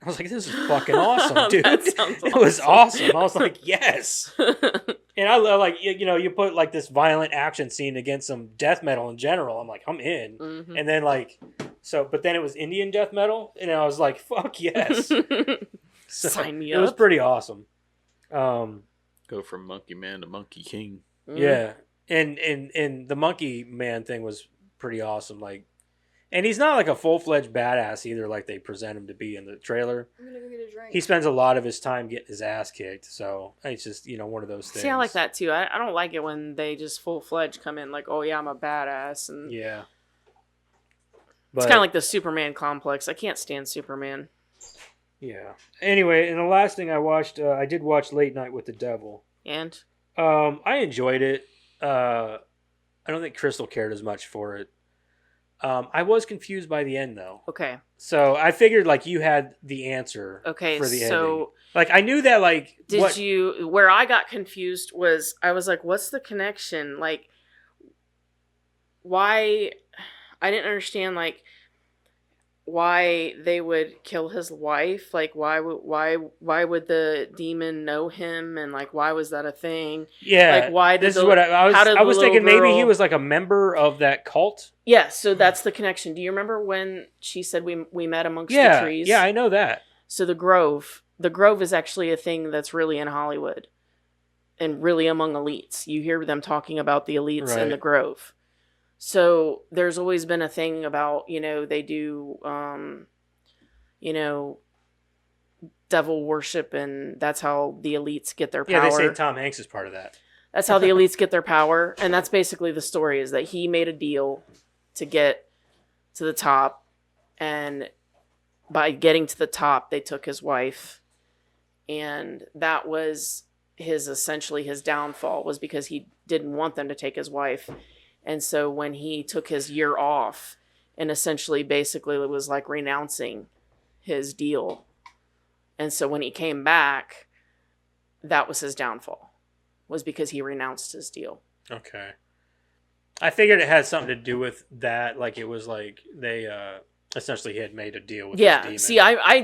I was like, this is fucking awesome, dude. It was awesome. I was like, yes. And I love like you put like this violent action scene against some death metal in general. I'm like, I'm in. Mm-hmm. And then but then it was Indian death metal, and I was like, fuck yes. So Sign me it was up. pretty awesome. Go from Monkey Man to Monkey King. Yeah, and the Monkey Man thing was pretty awesome. Like, and he's not like a full-fledged badass either, like they present him to be in the trailer. I'm gonna go get a drink. He spends a lot of his time getting his ass kicked, so it's just one of those things. See, I like that too. I don't like it when they just full fledged come in like, oh yeah, I'm a badass, and Yeah, it's kind of like the Superman complex. I can't stand Superman. Yeah. Anyway, and the last thing I watched, I did watch Late Night with the Devil. And I enjoyed it. I don't think Crystal cared as much for it. I was confused by the end though. okay, So I figured like you had the answer. okay, For the so. ending. Like I knew that like Where I got confused was I was like, what's the connection? Like, why? I didn't understand like why they would kill his wife. Like, why would the demon know him? And like, why was that a thing? Yeah. Like, why did this is what I was thinking. Maybe he girl- was like a member of that cult. Yeah, so that's the connection. Do you remember when she said we met amongst the trees? Yeah, I know that. So the Grove is actually a thing that's really in Hollywood and really among elites. You hear them talking about the elites and the Grove. So there's always been a thing about, they do, devil worship, and that's how the elites get their power. Yeah, they say Tom Hanks is part of that. That's how the elites get their power. And that's basically the story, is that he made a deal to get to the top. And by getting to the top, they took his wife. And that was essentially his downfall, was because he didn't want them to take his wife. And so when he took his year off and essentially basically it was like renouncing his deal. And so when he came back, that was his downfall, was because he renounced his deal. Okay. I figured it had something to do with that. Like it was like they essentially had made a deal with this demon. See, I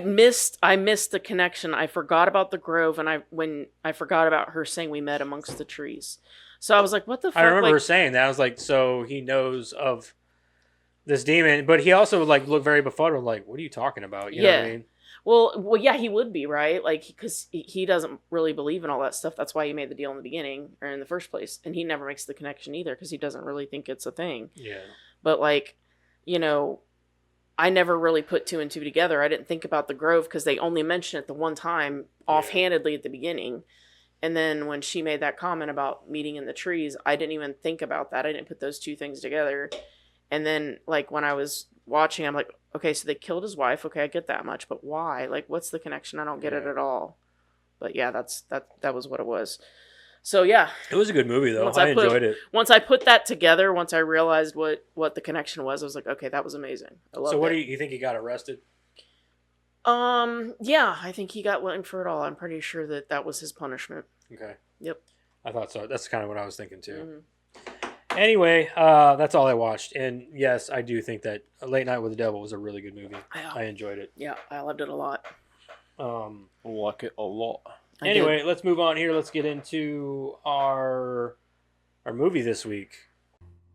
missed the connection. I forgot about the Grove, and when I forgot about her saying we met amongst the trees. So I was like, what the fuck? I remember her saying that. I was like, so he knows of this demon, but he also like looked very befuddled, like, what are you talking about? You know what I mean? Well, yeah, he would be, right? Like, because he doesn't really believe in all that stuff. That's why he made the deal in the beginning, or in the first place. And he never makes the connection either, because he doesn't really think it's a thing. Yeah. But like, I never really put two and two together. I didn't think about the Grove because they only mentioned it the one time offhandedly at the beginning. And then when she made that comment about meeting in the trees, I didn't even think about that. I didn't put those two things together. And then like when I was watching, I'm like, okay, so they killed his wife. Okay, I get that much, but why? Like, what's the connection? I don't get it at all. But yeah, that was what it was. So yeah, it was a good movie though. I enjoyed it. Once I put that together, once I realized what the connection was, I was like, okay, that was amazing. I loved it. So what do you think he got arrested? Yeah, I think he got went for it all. I'm pretty sure that was his punishment. Okay. Yep. I thought so. That's kind of what I was thinking too. Mm-hmm. Anyway, that's all I watched. And yes, I do think that Late Night with the Devil was a really good movie. Yeah. I enjoyed it. Yeah, I loved it a lot. Like it a lot. Anyway, let's move on here. Let's get into our movie this week.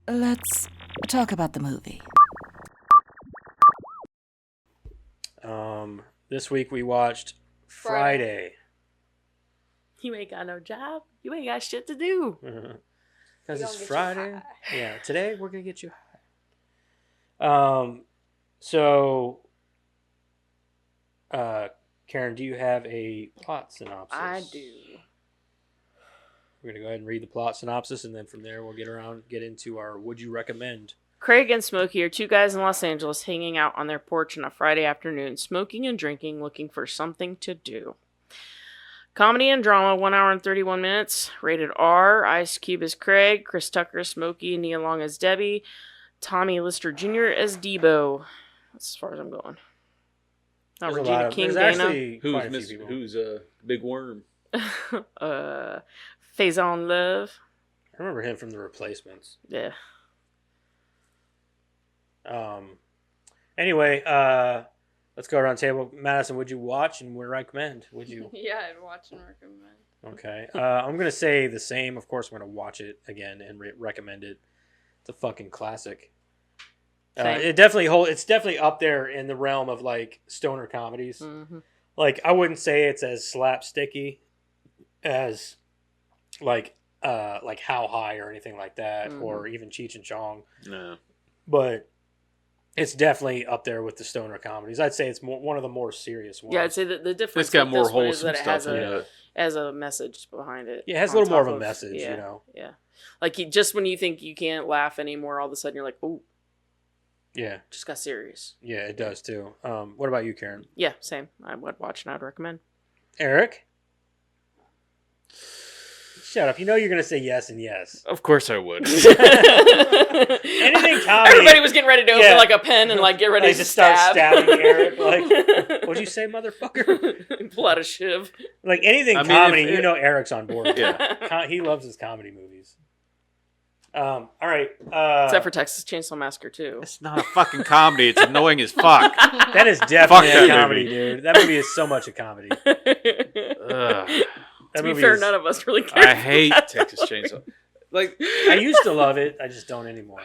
Let's talk about the movie. This week we watched Friday. You ain't got no job. You ain't got shit to do. Because We it's gonna get you Friday. high. Yeah, today we're gonna get you high. So, Karen, do you have a plot synopsis? I do. We're gonna go ahead and read the plot synopsis, and then from there we'll get into our would you recommend. Craig and Smokey are two guys in Los Angeles hanging out on their porch on a Friday afternoon, smoking and drinking, looking for something to do. Comedy and drama, 1 hour and 31 minutes. Rated R. Ice Cube as Craig, Chris Tucker as Smokey, Nia Long as Debbie, Tommy Lister Jr. as Debo. That's as far as I'm going. Now There's a lot Regina of- King there's Dana. actually quite a few people. Who's Big Worm? Faison Love. I remember him from The Replacements. Yeah. Anyway, let's go around the table. Madison, would you watch and would recommend? Would you? Yeah, I'd watch and recommend. Okay. I'm gonna say the same. Of course, I'm gonna watch it again and recommend it. It's a fucking classic. Same. It's definitely up there in the realm of like stoner comedies. Mm-hmm. Like I wouldn't say it's as slapsticky as like How High or anything like that, or even Cheech and Chong. No. But it's definitely up there with the stoner comedies. I'd say it's one of the more serious ones. Yeah, I'd say that the difference It's got with more this one is wholesome that it has stuff in a, it. has a message behind it. Yeah, it has a on little more top of a message, yeah, you know. Yeah. Like just when you think you can't laugh anymore, all of a sudden you're like, oh, Yeah, just got serious. yeah, it does too. What about you, Karen? Yeah, same. I would watch and I'd recommend. Eric? Shut up. You know you're going to say yes and yes. Of course I would. Anything comedy. Everybody was getting ready to open like a pen and like get ready Like to start stab. stabbing Eric. Like, what'd you say, motherfucker? Pull out a shiv. Like anything I mean, comedy, if you it- know Eric's on board. with. Yeah. He loves his comedy movies. All right. Except for Texas Chainsaw Massacre too. It's not a fucking comedy. It's annoying as fuck. that is definitely Fuck a that comedy, movie. dude. That movie is so much a comedy. Ugh. To be movie fair, is- none of us really care. I hate Texas Chainsaw. Like I used to love it. I just don't anymore.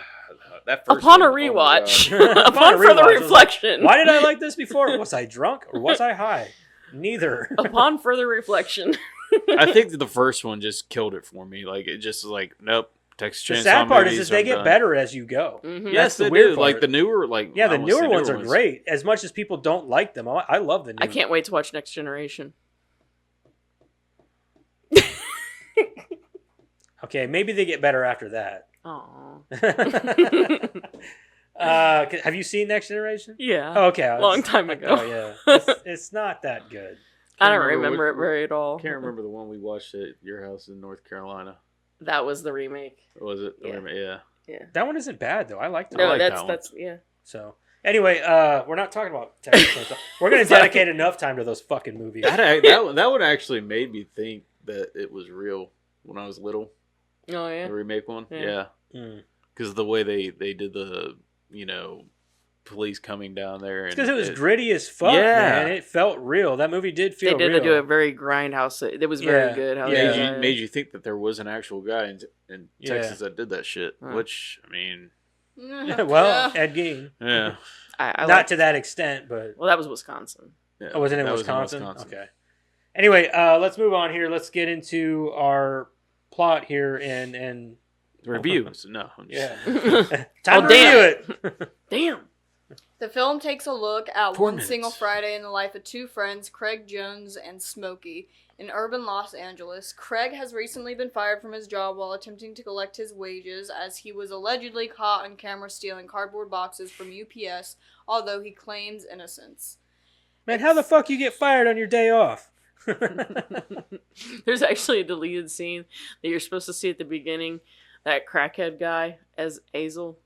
that first Upon a one, oh my rewatch, God. upon a further rewatch, I was like, reflection, Why did I like this before? Was I drunk or was I high? Neither. upon further reflection, I think that the first one just killed it for me. Like it just like nope. Texas Chainsaw The sad part movies, is they I'm get done. better as you go. Mhm. Yes, the they weird do. part. Like the newer, like Yeah, I the wanna say newer ones are great. As much as people don't like them, I love the new. I can't wait to watch Next Generation. Okay, maybe they get better after that. Aww. Have you seen Next Generation? Yeah. Oh, okay, Long time ago. Oh, yeah, it's not that good. I don't remember remember what- it very at all. Can't remember the one we watched at your house in North Carolina. That was the remake. Was it? Yeah. Yeah. Yeah. That one isn't bad though. I liked it. No, like that's that one. that's yeah. So anyway, we're not talking about Texas Chainsaw. We're gonna dedicate enough time to those fucking movies. That one actually made me think that it was real when I was little. Oh yeah. The remake one, Yeah. Mm. because the way they did the police coming down there. It's because it was gritty as fuck, Yeah. man. It felt real. That movie did feel They did real. do a very grindhouse. It was very Yeah. good. How Yeah. they Made you think that there was an actual guy in Yeah. Texas that did that shit. Huh. Which I mean, Well, Ed Gein. yeah, I Not liked- to that extent, but Well, that was Wisconsin. yeah. oh, was it in That Wisconsin? Okay. Anyway, let's move on here. Let's get into our plot here and Reviews? No. I'm just- yeah. Time Oh, to damn. review it. Damn. The film takes a look at 4 one minutes. single Friday in the life of two friends, Craig Jones and Smokey, in urban Los Angeles. Craig has recently been fired from his job while attempting to collect his wages, as he was allegedly caught on camera stealing cardboard boxes from UPS, although he claims innocence. Man, how the fuck you get fired on your day off? There's actually a deleted scene that you're supposed to see at the beginning. That crackhead guy as Azel,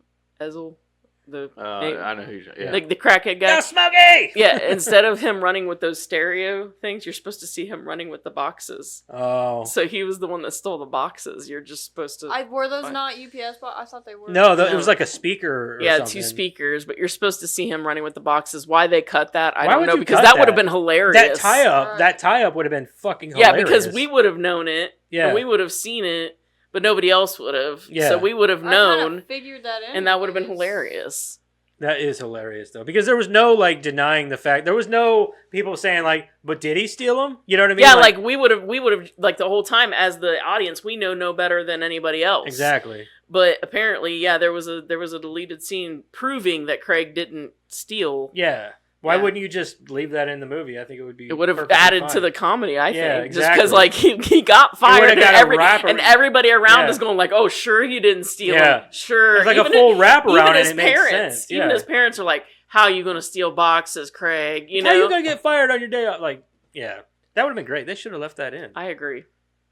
the I know who. Yeah. like the crackhead guy. Go Smokey! Yeah, instead of him running with those stereo things, you're supposed to see him running with the boxes. Oh. So he was the one that stole the boxes. You're just supposed to Were those Fine. not UPS, but I thought they were. No, it No. was like a speaker or yeah, something. 2 speakers, but you're supposed to see him running with the boxes. Why they cut that, I Why don't would know, you because cut that would have that? been hilarious. That tie-up would have been fucking Yeah, hilarious. because we would have known it, Yeah. and we would have seen it, but nobody else would have. Yeah. So we would have I kinda known, figured that in. and that would have been but it's- hilarious. That is hilarious though, because there was no like denying the fact. There was no people saying like, "But did he steal them?" You know what I mean? Yeah, like we would have like the whole time as the audience, we know no better than anybody else. exactly. But apparently, yeah, there was a deleted scene proving that Craig didn't steal. Yeah. Why Yeah. wouldn't you just leave that in the movie? I think it would be. It would have perfectly added fine. to the comedy, I Yeah, think. Just because, exactly. like, he got fired, would've got a wrap and around- everybody around Yeah. is going like, oh, sure, he didn't steal Yeah. them. Sure. It's like Even a full wrap even around, his and it makes parents, sense. even Yeah. his parents are like, how are you going to steal boxes, Craig? You know? How you gonna get fired on your day off? Like, yeah, that would have been great. They should have left that in. I agree.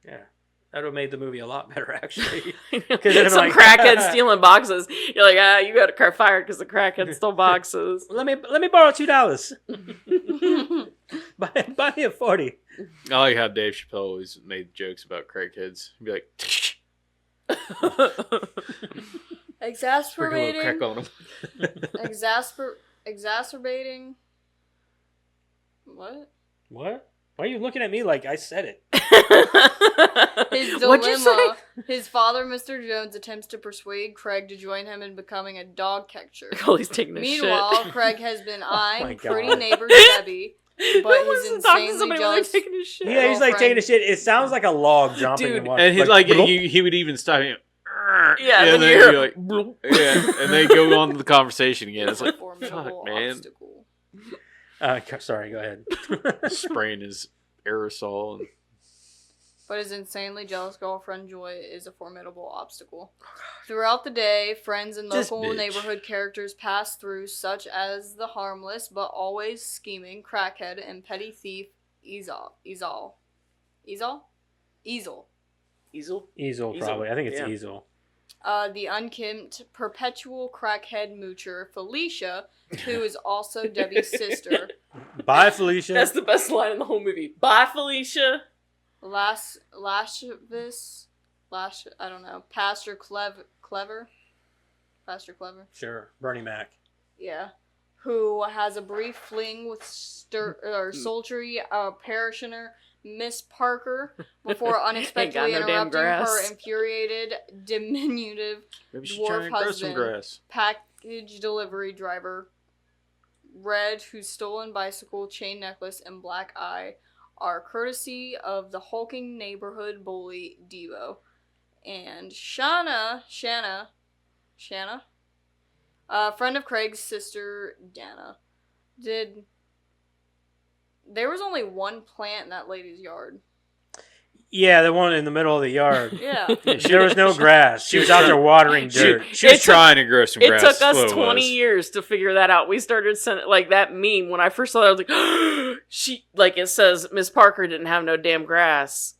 Yeah, that would have made the movie a lot better, actually. Some like- crackhead stealing boxes. You're like, you got fired because the crackhead stole boxes. let me borrow $2. buy me a 40. I like how Dave Chappelle always made jokes about crackheads. He'd be like, sprinkle a little crack Exasperating. on them. Exacerbating. What? What? Why are you looking at me like I said it? His What'd you say? dilemma. His father, Mr. Jones, attempts to persuade Craig to join him in becoming a dog catcher. Oh, he's taking a Meanwhile, shit. Craig has been my eyeing God. pretty neighbor Debbie, but Who his wants to talk to insanely somebody while they're jealous. taking a shit? Yeah, he's like taking a shit. It sounds like a log jumping Dude, in water. And he's like, bloop. he would even stop him. Yeah, and then then you you're hear like, bloop. yeah, and they go on to the conversation again. It's like, Formidable fuck, man. obstacle. Sorry, go ahead. spraying his aerosol. And But his insanely jealous girlfriend Joy is a formidable obstacle. Throughout the day, friends and This local bitch. neighborhood characters pass through, such as the harmless but always scheming crackhead and petty thief Easel. Easel? Easel, probably. I think it's Yeah. Easel. The unkempt, perpetual crackhead moocher Felicia, who is also Debbie's sister. Bye, Felicia. That's the best line in the whole movie. Bye, Felicia. I don't know. Pastor Clever. Pastor Clever. Sure. Bernie Mac. Yeah. Who has a brief fling with sultry parishioner Miss Parker before unexpectedly Ain't got no damn interrupting her grass. infuriated, diminutive maybe she's dwarf trying to grow some husband. grass. package delivery driver Red, whose stolen bicycle, chain necklace, and black eye are courtesy of the hulking neighborhood bully Devo. And Shanna, a friend of Craig's sister Dana. There was only one plant in that lady's yard. Yeah, the one in the middle of the yard. Yeah. There was no grass. She was out there watering dirt. She was It took- trying to grow some It grass. took that's what us it 20 was. years to figure that out. We started sending, like, that meme. When I first saw it, I was like, she, like, it says, Miss Parker didn't have no damn grass.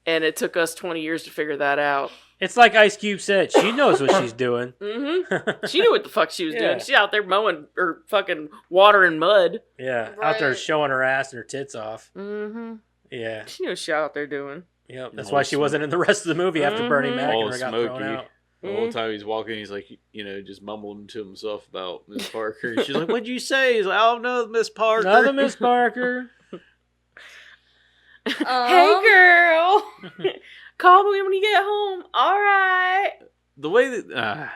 And it took us 20 years to figure that out. It's like Ice Cube said. She knows what she's doing. Mm-hmm. She knew what the fuck she was Yeah. doing. She's out there mowing or fucking watering mud. Yeah, out there Right. showing her ass and her tits off. Mm-hmm. Yeah, She knew what she out there doing. yep. That's All why she wasn't in the rest of the movie after Bernie Mhm. Mac All and her got smoky. thrown out. The whole time he's walking, he's like, just mumbling to himself about Miss Parker. She's like, "What'd you say?" He's like, "Oh no, Miss Parker." Another Miss Parker. Hey, girl. Call me when you get home. All right. The way that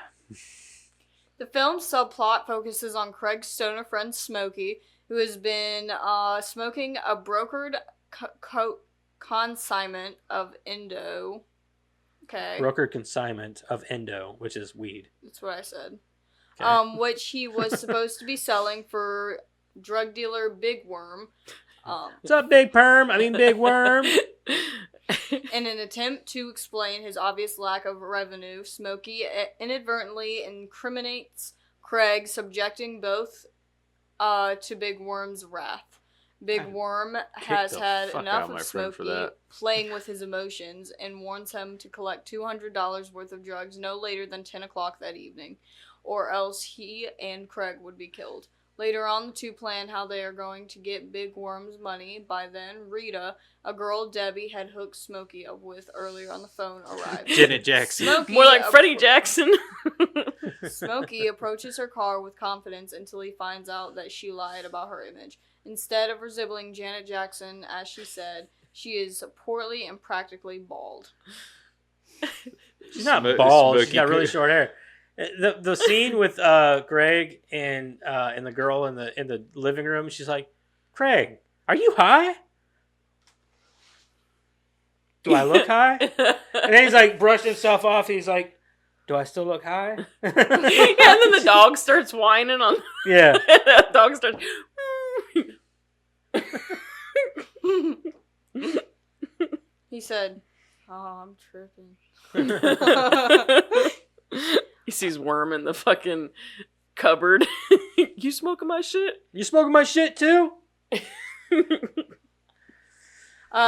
The film's subplot focuses on Craig's stoner friend Smokey, who has been smoking a brokered consignment of Indo. Okay, Broker consignment of Endo, which is weed. that's what I said. Okay. Which he was supposed to be selling for drug dealer Big Worm. What's up, Big Perm? I mean, Big Worm. In an attempt to explain his obvious lack of revenue, Smokey inadvertently incriminates Craig, subjecting both to Big Worm's wrath. Big Worm has the had fuck enough out of my of friend for Smokey that. playing with his emotions and warns him to collect $200 worth of drugs no later than 10 o'clock that evening, or else he and Craig would be killed. Later on, the two plan how they are going to get Big Worm's money. By then, Rita, a girl Debbie had hooked Smokey up with earlier on the phone, arrives. Janet Jackson. Smokey More like Freddie Jackson. Smokey approaches her car with confidence until he finds out that she lied about her image. Instead of resembling Janet Jackson, as she said, she is portly and practically bald. She's not Smo- bald. She's Smokey got really could- short hair. The scene with Greg and the girl in the living room. She's like, "Craig, are you high? Do I look high?" And then he's like brushed himself off. He's like, "Do I still look high?" Yeah, and then the dog starts whining on. Yeah. The dog starts. He said, "Oh, I'm tripping." He sees Worm in the fucking cupboard. You smoking my shit? You smoking my shit too?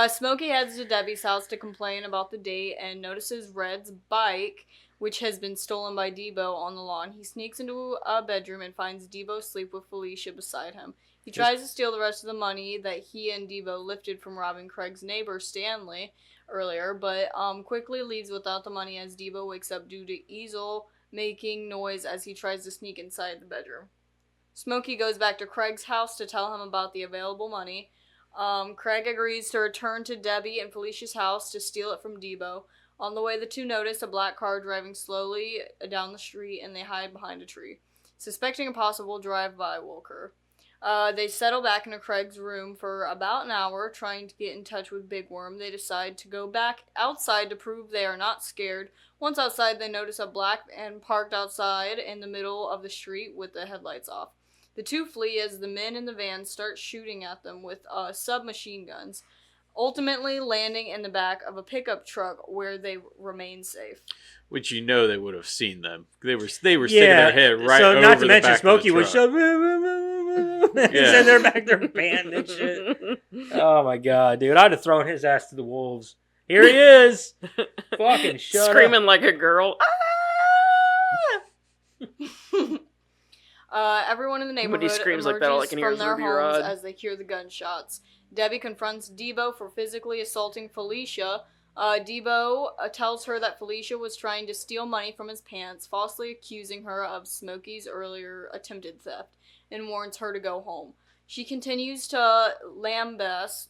Smokey heads to Debbie's house to complain about the date and notices Red's bike, which has been stolen by Debo, on the lawn. He sneaks into a bedroom and finds Debo asleep with Felicia beside him. He tries to steal the rest of the money that he and Debo lifted from robbing Craig's neighbor, Stanley, earlier, but quickly leaves without the money as Debo wakes up due to Youll making noise as he tries to sneak inside the bedroom. Smokey goes back to Craig's house to tell him about the available money. Craig agrees to return to Debbie and Felicia's house to steal it from Debo. On the way, the two notice a black car driving slowly down the street, and they hide behind a tree. Suspecting a possible drive-by will occur. They settle back into Craig's room for about an hour, trying to get in touch with Big Worm. They decide to go back outside to prove they are not scared. Once outside, they notice a black van parked outside in the middle of the street with the headlights off. The two flee as the men in the van start shooting at them with submachine guns, ultimately landing in the back of a pickup truck where they remain safe. Which they would have seen them. They were sticking their head right so over not to the mention back Smokey of the was truck. He's in there back there banned and shit. Oh my god, dude. I'd have thrown his ass to the wolves. Here he is. Fucking shut Screaming up. like a girl. Everyone in the neighborhood Somebody screams emerges like that, all I can hear from is their Ruby homes Rod. as they hear the gunshots. Debbie confronts Debo for physically assaulting Felicia. Debo tells her that Felicia was trying to steal money from his pants, falsely accusing her of Smokey's earlier attempted theft, and warns her to go home. She continues to lambast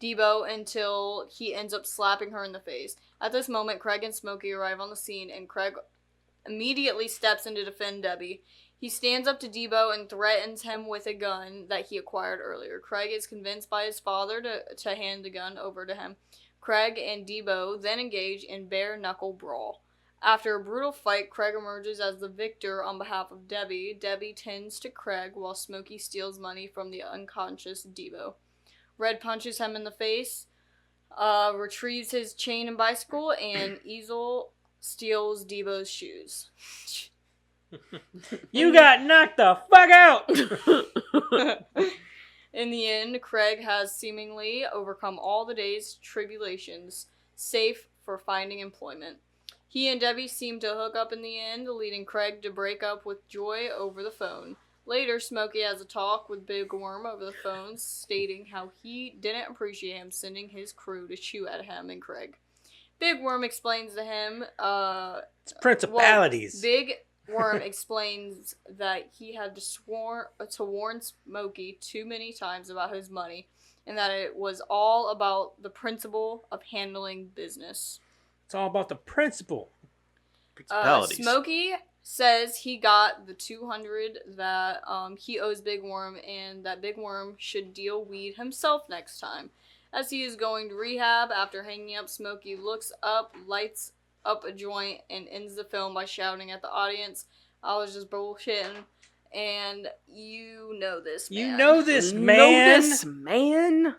Debo until he ends up slapping her in the face. At this moment, Craig and Smokey arrive on the scene, and Craig immediately steps in to defend Debbie. He stands up to Debo and threatens him with a gun that he acquired earlier. Craig is convinced by his father to hand the gun over to him. Craig and Debo then engage in bare-knuckle brawl. After a brutal fight, Craig emerges as the victor on behalf of Debbie. Debbie tends to Craig while Smokey steals money from the unconscious Debo. Red punches him in the face, retrieves his chain and bicycle, and Youll steals Debo's shoes. You got knocked the fuck out! In the end, Craig has seemingly overcome all the day's tribulations, safe for finding employment. He and Debbie seem to hook up in the end, leading Craig to break up with Joy over the phone. Later, Smokey has a talk with Big Worm over the phone, stating how he didn't appreciate him sending his crew to shoot at him and Craig. Big Worm explains to him, It's principalities. Big Worm explains that he had to warn Smokey too many times about his money, and that it was all about the principle of handling business. It's all about the principle. Principalities. Smokey says he got the $200 that he owes Big Worm, and that Big Worm should deal weed himself next time. As he is going to rehab after hanging up, Smokey looks up, lights up a joint, and ends the film by shouting at the audience, "I was just bullshitting," and you know this, man. You know this, man. Know this, man.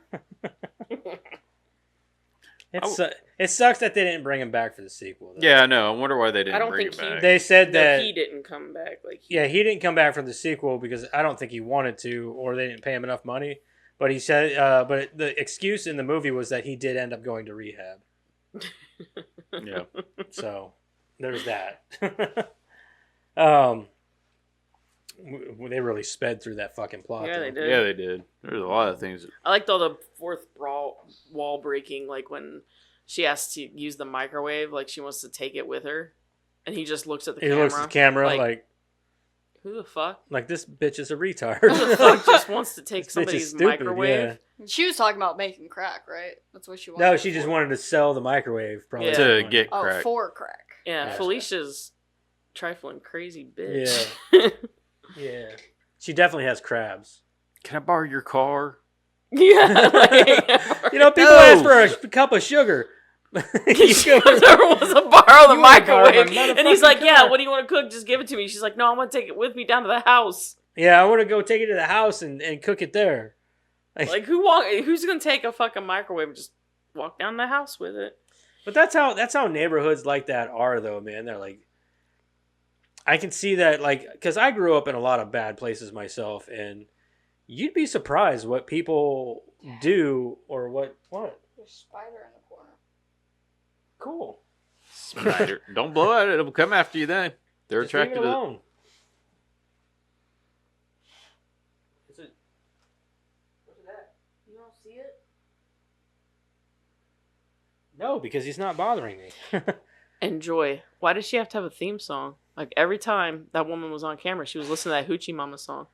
It sucks that they didn't bring him back for the sequel, though. Yeah, I know. I wonder why they I didn't don't bring think it back. They said that he didn't come back. he didn't come back for the sequel because I don't think he wanted to, or they didn't pay him enough money. But he said, but the excuse in the movie was that he did end up going to rehab. Yeah. So there's that. They really sped through that fucking plot. Yeah, they though. did. Yeah, they did. There's a lot of things. I liked all the fourth wall breaking, like when she has to use the microwave, like she wants to take it with her, and he just looks at the He camera. looks at the camera like who the fuck? this bitch is a retard. Who the fuck just wants to take This bitch is somebody's stupid, microwave? She was talking about making crack, right? That's what she wanted. No, she just wanted to sell the microwave. Probably Yeah. To get Oh, crack. for crack. Yeah, Yeah. Felicia's trifling crazy bitch. Yeah. She definitely has crabs. Can I borrow your car? Yeah. Like, You know, people ask for a cup of sugar. she wants to borrow the You wanna borrow microwave. my And he's like, motherfucking yeah, car. what do you want to cook? Just give it to me. She's like, no, I want to take it with me down to the house. Yeah, I want to go take it to the house and cook it there. Like, who's going to take a fucking microwave and just walk down the house with it? But that's how neighborhoods like that are, though, man. They're like, I can see that, like, because I grew up in a lot of bad places myself, and you'd be surprised what people do or what. There's a spider in the corner. Cool. Spider. Don't blow at it. It'll come after you then. They're Just leave attracted it to alone. Is it? Where's it at? You don't see it? No, because he's not bothering me. And Joy. Why does she have to have a theme song? Like, every time that woman was on camera, she was listening to that Hoochie Mama song.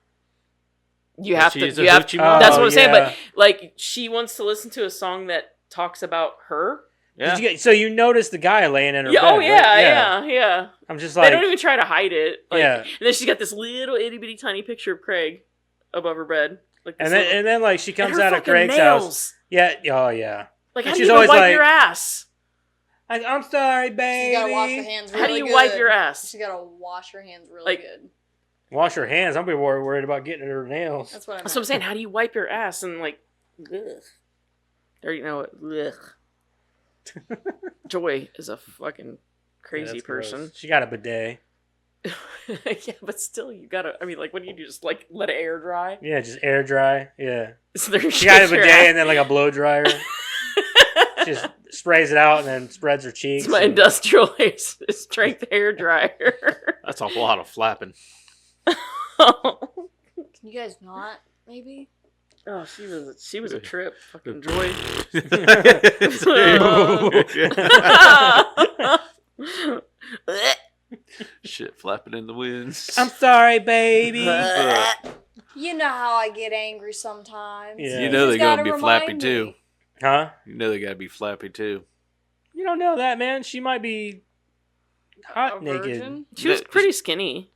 You have to. She's a You have, Hoochie Mama? that's what I'm saying. yeah. But, like, she wants to listen to a song that talks about her. Yeah. So you noticed the guy laying in her Yeah, bed, oh, yeah, right? yeah. I'm just They like, don't even try to hide it. Like, Yeah. And then she's got this little itty bitty tiny picture of Craig above her bed. Like this and then little- and then like she and comes her out of fucking Greg's nails. house. Yeah. Oh yeah. Like, And how do she's you always wipe like- your ass? I'm sorry, baby. She's gotta wash her hands really How do you good. wipe your ass? She's gotta wash her hands really Like- good. Wash her hands. I'm worried about getting her nails. That's what I meant. That's what I'm saying. How do you wipe your ass? And like, ugh. There you know it. Ugh. Joy is a fucking Yeah, crazy that's gross. person. She got a bidet. Yeah, but still, you gotta. I mean, like, what do you do? Just like let it air dry? Yeah, just air dry. Yeah. So there She got a bidet and then like a blow dryer. She just sprays it out and then spreads her cheeks. It's my and- industrial strength hair dryer. That's a lot of flapping. Can you guys not? Maybe. Oh, she was a trip. Fucking Joy. Shit flapping in the winds. I'm sorry, baby. You know how I get angry sometimes. Yeah. You know just they're gonna gotta be flappy remind too. me. Huh? You know they gotta be flappy too. You don't know that, man. She might be hot A naked. virgin? She was pretty skinny.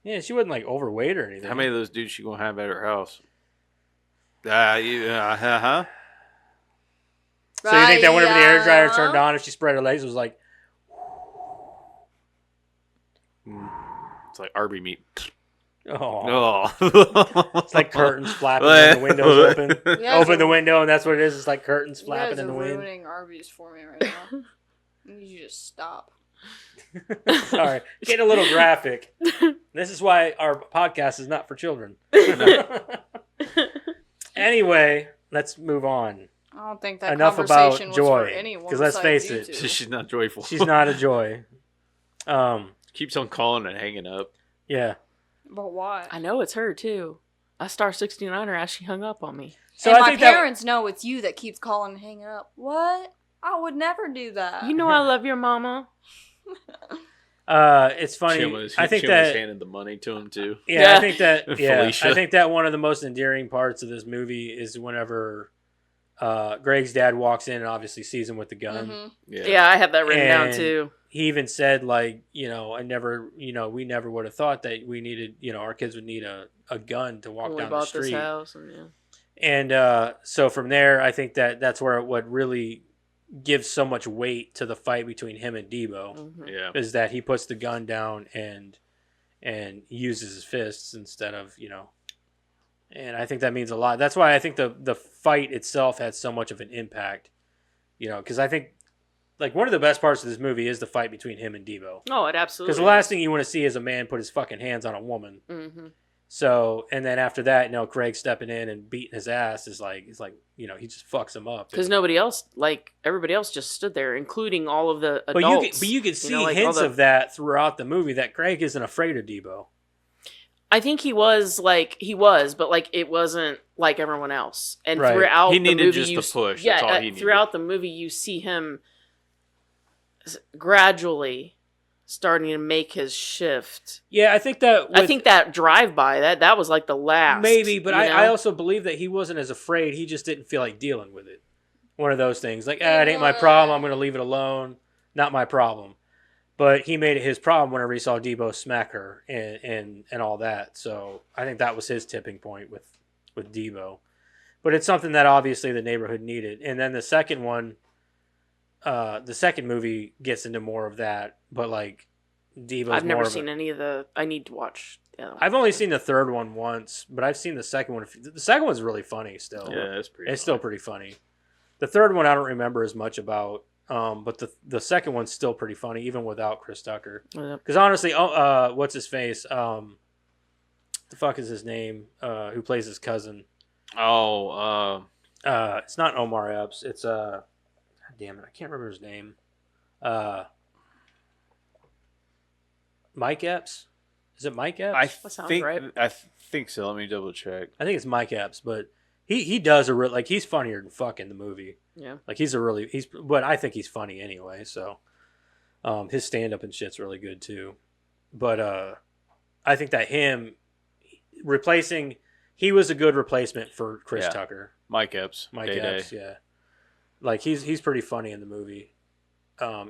Yeah, she wasn't like overweight or anything. How many of those dudes she gonna have at her house? Huh? So you think that whenever the air dryer Right, turned on, if she spread her legs, it was like, It's like Arby meat. oh, Oh, it's like curtains flapping and the windows open. You guys Open are- the window, and that's what it is. It's like curtains You flapping guys in the are wind. ruining Arby's for me right now. You need to just stop. Sorry, getting a little graphic. This is why our podcast is not for children. Anyway, let's move on. I don't think that Enough conversation about was joy, for anyone. 'cause let's besides face you it, two. she's not joyful. She's not a joy. Keeps on calling and hanging up. Yeah. But why? I know it's her too. I star 69er as she hung up on me. So and I my think that parents know it's you that keeps calling and hanging up. What? I would never do that. You know I love your mama. it's funny. I think she almost that handed the money to him too. yeah, Yeah. I think that yeah, Felicia. I think that one of the most endearing parts of this movie is whenever Greg's dad walks in and obviously sees him with the gun. Mhm. Yeah, I have that written down And too. He even said like, we never would have thought that we needed, our kids would need a gun to walk When we down the bought this street. house, and yeah. And so from there, I think that's where what really gives so much weight to the fight between him and Debo Mhm. Yeah. is that he puts the gun down and uses his fists instead of, and I think that means a lot. That's why I think the fight itself had so much of an impact, because I think like one of the best parts of this movie is the fight between him and Debo. Oh, it absolutely. Because the last thing you want to see is a man put his fucking hands on a woman. Mm-hmm. So, and then after that, Craig stepping in and beating his ass is like, he just fucks him up. Because nobody else, like everybody else, just stood there, including all of the But adults. you could see like, hints all the- of that throughout the movie that Craig isn't afraid of Debo. I think he was, but like it wasn't like everyone else. And Right. throughout He the needed movie, just you a push. Yeah, That's all he needed. throughout the movie, you see him gradually starting to make his shift. Yeah, I think that. I think that drive-by that was like the last. maybe, but you know? I also believe that he wasn't as afraid. He just didn't feel like dealing with it. One of those things, like, it ain't my problem. I'm going to leave it alone. Not my problem. But he made it his problem whenever he saw Debo smack her and all that. So I think that was his tipping point with Debo. But it's something that obviously the neighborhood needed. And then the second one, the second movie gets into more of that. But like Debo's I've never more of seen any of the. I need to watch. I've only seen the third one once, but I've seen the second one. The second one's really funny still. Yeah, it's pretty. It's still pretty funny. The third one I don't remember as much about. But the second one's still pretty funny, even without Chris Tucker. Because honestly, what's his face? The fuck is his name? Who plays his cousin? Oh, It's not Omar Epps. It's God damn it, I can't remember his name. Mike Epps. Is it Mike Epps? I sounds think right. I think so. Let me double check. I think it's Mike Epps, but he does a real like he's funnier than fuck in the movie. Yeah. Like but I think he's funny anyway. So, his stand up and shit's really good too. But I think that he was a good replacement for Chris Yeah. Tucker. Mike Epps. Mike Day Epps, Day. yeah. Like he's pretty funny in the movie.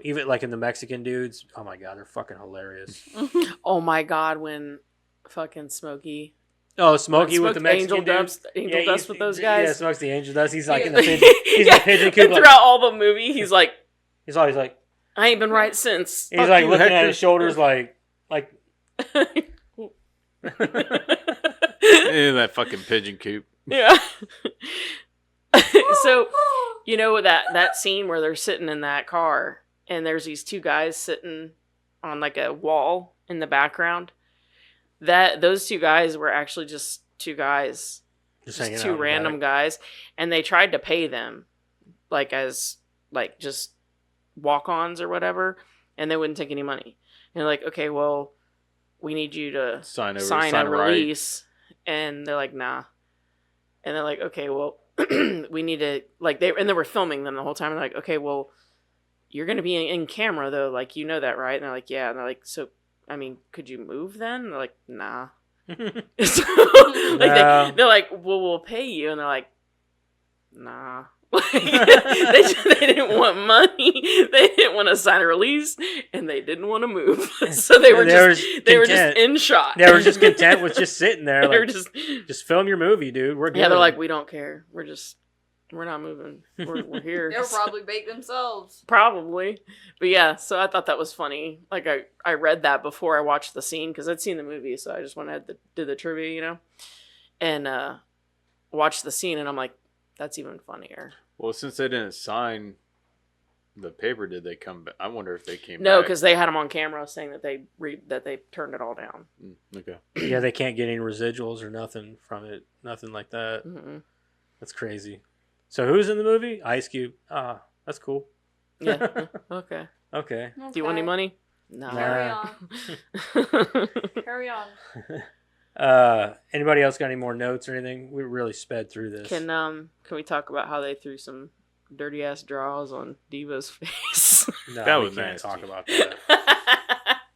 Even like in the Mexican dudes, oh my god, they're fucking hilarious. Oh my god, when fucking Smokey. Oh, Smokey with the Smoked Mexican dudes. Angel dust he's- with those Yeah, guys. smokes the angel dust. He's like in Yeah. the pigeon. He's in the pigeon coop. And Like, throughout all the movie, he's like, he's always like I ain't been right since. he's Fuck like you, looking at Hector. his shoulders like. In that fucking pigeon coop. Yeah. So, you know that scene where they're sitting in that car and there's these two guys sitting on like a wall in the background. Those two guys were actually just two guys, Just hanging just out two in the random back. guys, and they tried to pay them like as like just walk-ons or whatever, and they wouldn't take any money. And they're like, okay, well, we need you to Sign a a right. release, and they're like, nah. And they're like, okay, well, we need to like they were filming them the whole time. And they're like, okay, well, you're gonna be in camera though, like you know that, right? And they're like, yeah. And they're like, so I mean, could you move then? And they're like, nah. So like No. they're like, well, we'll pay you, and they're like, nah. they didn't want money. They didn't want to sign a release, and they didn't want to move. So they were just in shot. They were just content with just sitting there. They were Like, just just film your movie, dude. We're good. yeah. They're like, we don't care. We're not moving. We're here. They were probably baked themselves. Probably. But yeah, so I thought that was funny. Like I read that before I watched the scene because I'd seen the movie, so I just went ahead to do the trivia, you know, and watched the scene, and I'm like, that's even funnier. Well, since they didn't sign the paper, did they come back? I wonder if they came No, back. because they had them on camera saying that they turned it all down. Okay. yeah, they can't get any residuals or nothing from it. Nothing like that. Mm-mm. That's crazy. So who's in the movie? Ice Cube. Ah, that's cool. Yeah. Okay. Okay. Do you want any money? No. Carry Nah. on. Carry on. Anybody else got any more notes or anything? We really sped through this. Can we talk about how they threw some dirty ass draws on Diva's face? No, That we was can't nasty. talk about that.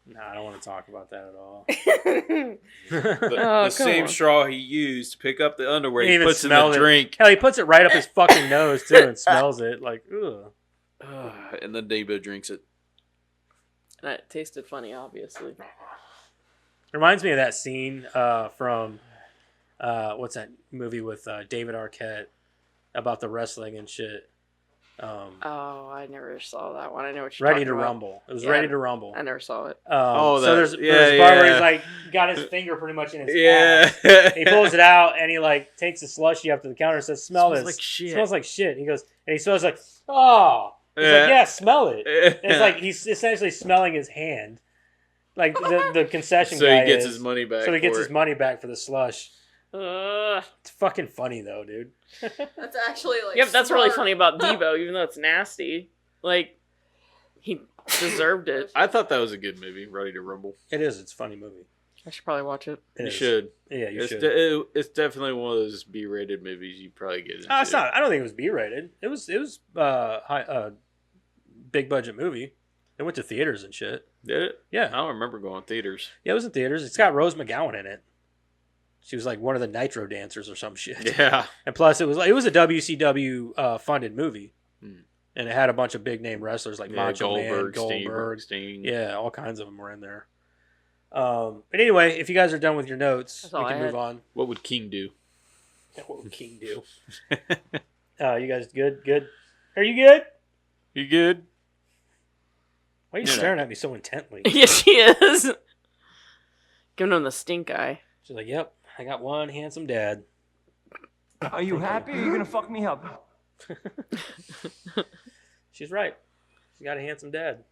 No, I don't want to talk about that at all. Oh, The same come on. straw he used to pick up the underwear, He he even puts in the smelled it. drink. Hell, he puts it right up his fucking nose too and smells it like, ugh. And then Debo drinks it. And it tasted funny, obviously. Reminds me of that scene from what's that movie with David Arquette about the wrestling and shit. Oh, I never saw that one. I know what you're Ready talking to about. Rumble. It was Yeah. Ready to Rumble. I never saw it. Oh, so that- there's yeah, a part where yeah. he's like got his finger pretty much in his Yeah. ass. He pulls it out and he like takes the slushy up to the counter and says, "Smell Smells this." like shit. Smells like shit. He goes and he smells like, "Oh." He's like, "Yeah, smell it." It's like he's essentially smelling his hand, like the concession so guy he gets is. his money back. So he gets for his it. money back for the slush. Ugh. It's fucking funny though, dude. That's actually like. Yeah, but that's really smart. funny about Devo, even though it's nasty. Like, he deserved it. I thought that was a good movie, Ready to Rumble. It is. It's a funny movie. I should probably watch it. It You is. should. Yeah, you It's, should. it's definitely one of those B-rated movies you probably get into. No, it's not. I don't think it was B-rated. It was big budget movie. It went to theaters and shit. Did it? Yeah. I don't remember going to theaters. Yeah, it was in theaters. It's got Rose McGowan in it. She was like one of the Nitro dancers or some shit. Yeah. And plus, it was a WCW funded movie. Hmm. And it had a bunch of big name wrestlers like Macho Man, Goldberg. Sting. Yeah, all kinds of them were in there. But anyway, if you guys are done with your notes, That's we all can I move had. on. What would King do? What would King do? You guys good? Good? Are you good? You good? Why are you No, no. staring at me so intently? Yes, she is. Giving him the stink eye. She's like, yep, I got one handsome dad. Are you happy or are you gonna fuck me up? She's right. She's got a handsome dad.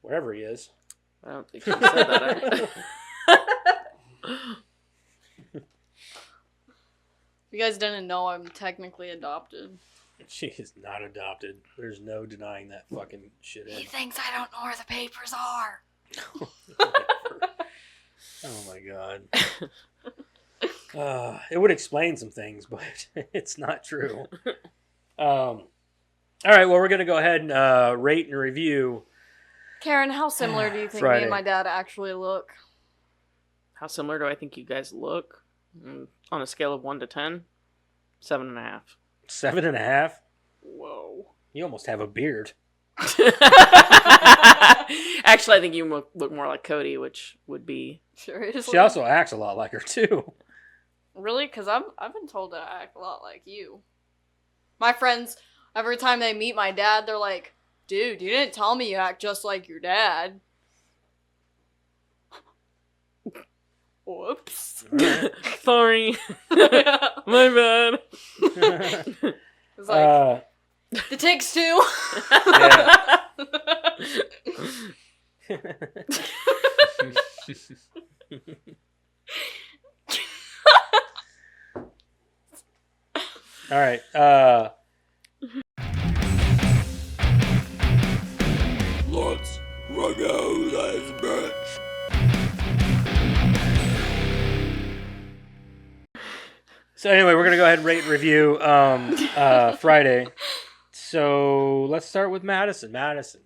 Wherever he is. I don't think she said that. You guys didn't know I'm technically adopted. She is not adopted. There's no denying that fucking shit. He thinks I don't know where the papers are. Oh my god. It would explain some things, but it's not true. All right, well, we're going to go ahead and rate and review. Karen, how similar do you think me Friday. and my dad actually look? How similar do I think you guys look? On a scale of 1 to 10? 7.5. 7.5? Whoa. You almost have a beard. Actually, I think you look more like Cody, which would be... Seriously? She also acts a lot like her, too. Really? Because I've been told that I act a lot like you. My friends, every time they meet my dad, they're like, dude, you didn't tell me you act just like your dad. Whoops. Alright. Sorry. My bad. It's like, it takes two. Yeah. All right. Let's rock out as bitch. So anyway, we're gonna go ahead and rate and review Friday. So let's start with Madison. Madison,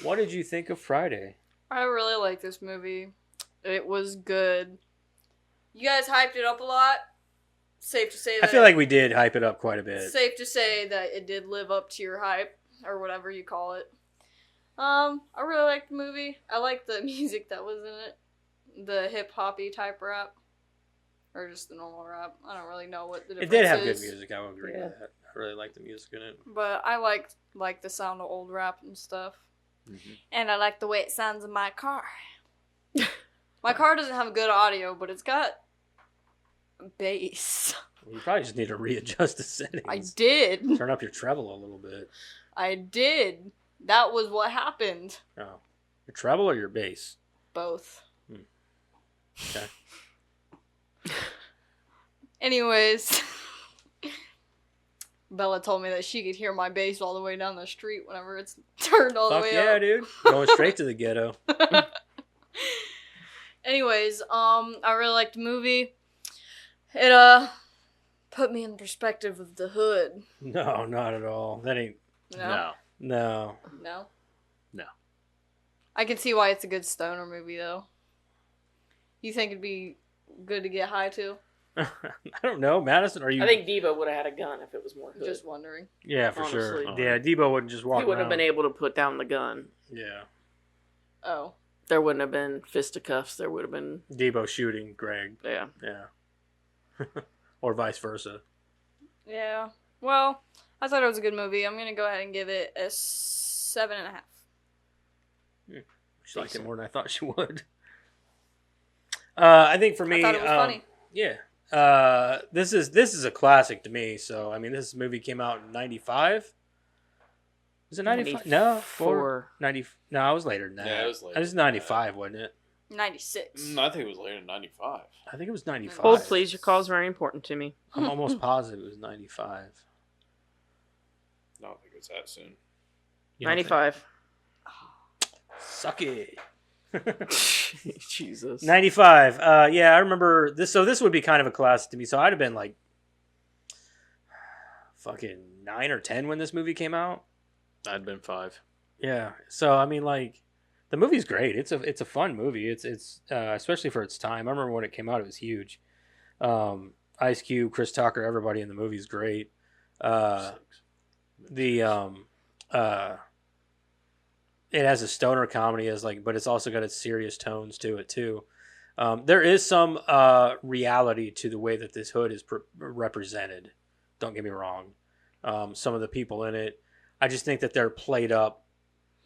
what did you think of Friday? I really like this movie. It was good. You guys hyped it up a lot. Safe to say I that. feel like we did hype it up quite a bit. Safe to say that it did live up to your hype, or whatever you call it. I really liked the movie. I liked the music that was in it. The hip-hoppy type rap. Or just the normal rap. I don't really know what the It difference did have good is. music. I will agree with that. I really like the music in it. But I liked the sound of old rap and stuff. Mm-hmm. And I like the way it sounds in my car. My car doesn't have good audio, but it's got bass. You probably just need to readjust the settings. I did. Turn up your treble a little bit. I did. That was what happened. Oh, your treble or your bass? Both. Okay. Anyways, Bella told me that she could hear my bass all the way down the street whenever it's turned all the Fuck way yeah, up. dude! Going straight to the ghetto. Anyways, I really liked the movie. It put me in perspective of the hood. No, not at all. That ain't. No. No. No. No. I can see why it's a good stoner movie though. You think it'd be good to get high to? I don't know, Madison. Are you? I think Debo would have had a gun if it was more hood. Just wondering. Yeah, for sure. honestly. Yeah, Debo wouldn't just walk He wouldn't have around. been able to put down the gun. Yeah, Oh. There wouldn't have been fisticuffs. There would have been, Debo shooting Greg. yeah. Yeah, or vice versa. Yeah. Well, I thought it was a good movie. I'm gonna go ahead and give it a 7.5. She liked it more than I thought she would. I think for me, I thought it was funny. Yeah. This is a classic to me. So I mean, this movie came out in '95. Was it '95? No, 90. No, I was later than that. Yeah, it was later It was than that. '95, wasn't it? 96. I think it was later than 95. I think it was '95. Hold, please. Your call is very important to me. I'm almost positive it was '95. I don't think it was that soon. You don't think- 95. Suck it. Jesus. 95. Yeah, I remember this. So this would be kind of a classic to me. So I'd have been like fucking 9 or 10 when this movie came out. I'd been 5. Yeah. So I mean, like, the movie's great. It's a fun movie. It's especially for its time. I remember when it came out, it was huge. Ice Cube, Chris Tucker, everybody in the movie's great. The it has a stoner comedy as like, but it's also got its serious tones to it too. There is some reality to the way that this hood is represented. Don't get me wrong. Some of the people in it, I just think that they're played up,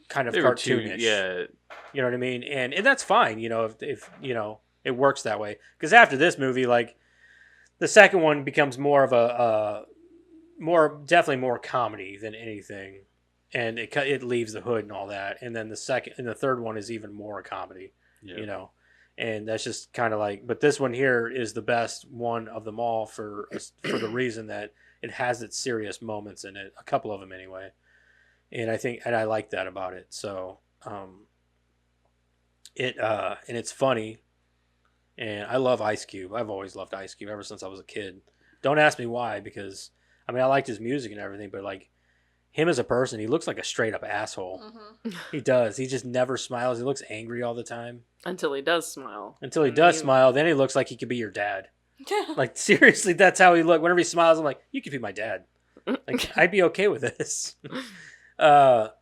kind of cartoonish. Yeah, you know what I mean, and that's fine. You know, if you know it works that way. Because after this movie, like the second one becomes more of a definitely more comedy than anything, and it leaves the hood and all that. And then the third one is even more comedy. yeah. You know. And that's just kind of like, but this one here is the best one of them all for the reason that it has its serious moments in it, a couple of them anyway. And I like that about it. So, and it's funny, and I love Ice Cube. I've always loved Ice Cube ever since I was a kid. Don't ask me why, because I mean I liked his music and everything, but like him as a person, he looks like a straight up asshole. Mm-hmm. He does. He just never smiles. He looks angry all the time. Until he does smile. Until he does smile, then he looks like he could be your dad. Like seriously, that's how he look. Whenever he smiles, I'm like, you could be my dad. Like I'd be okay with this. But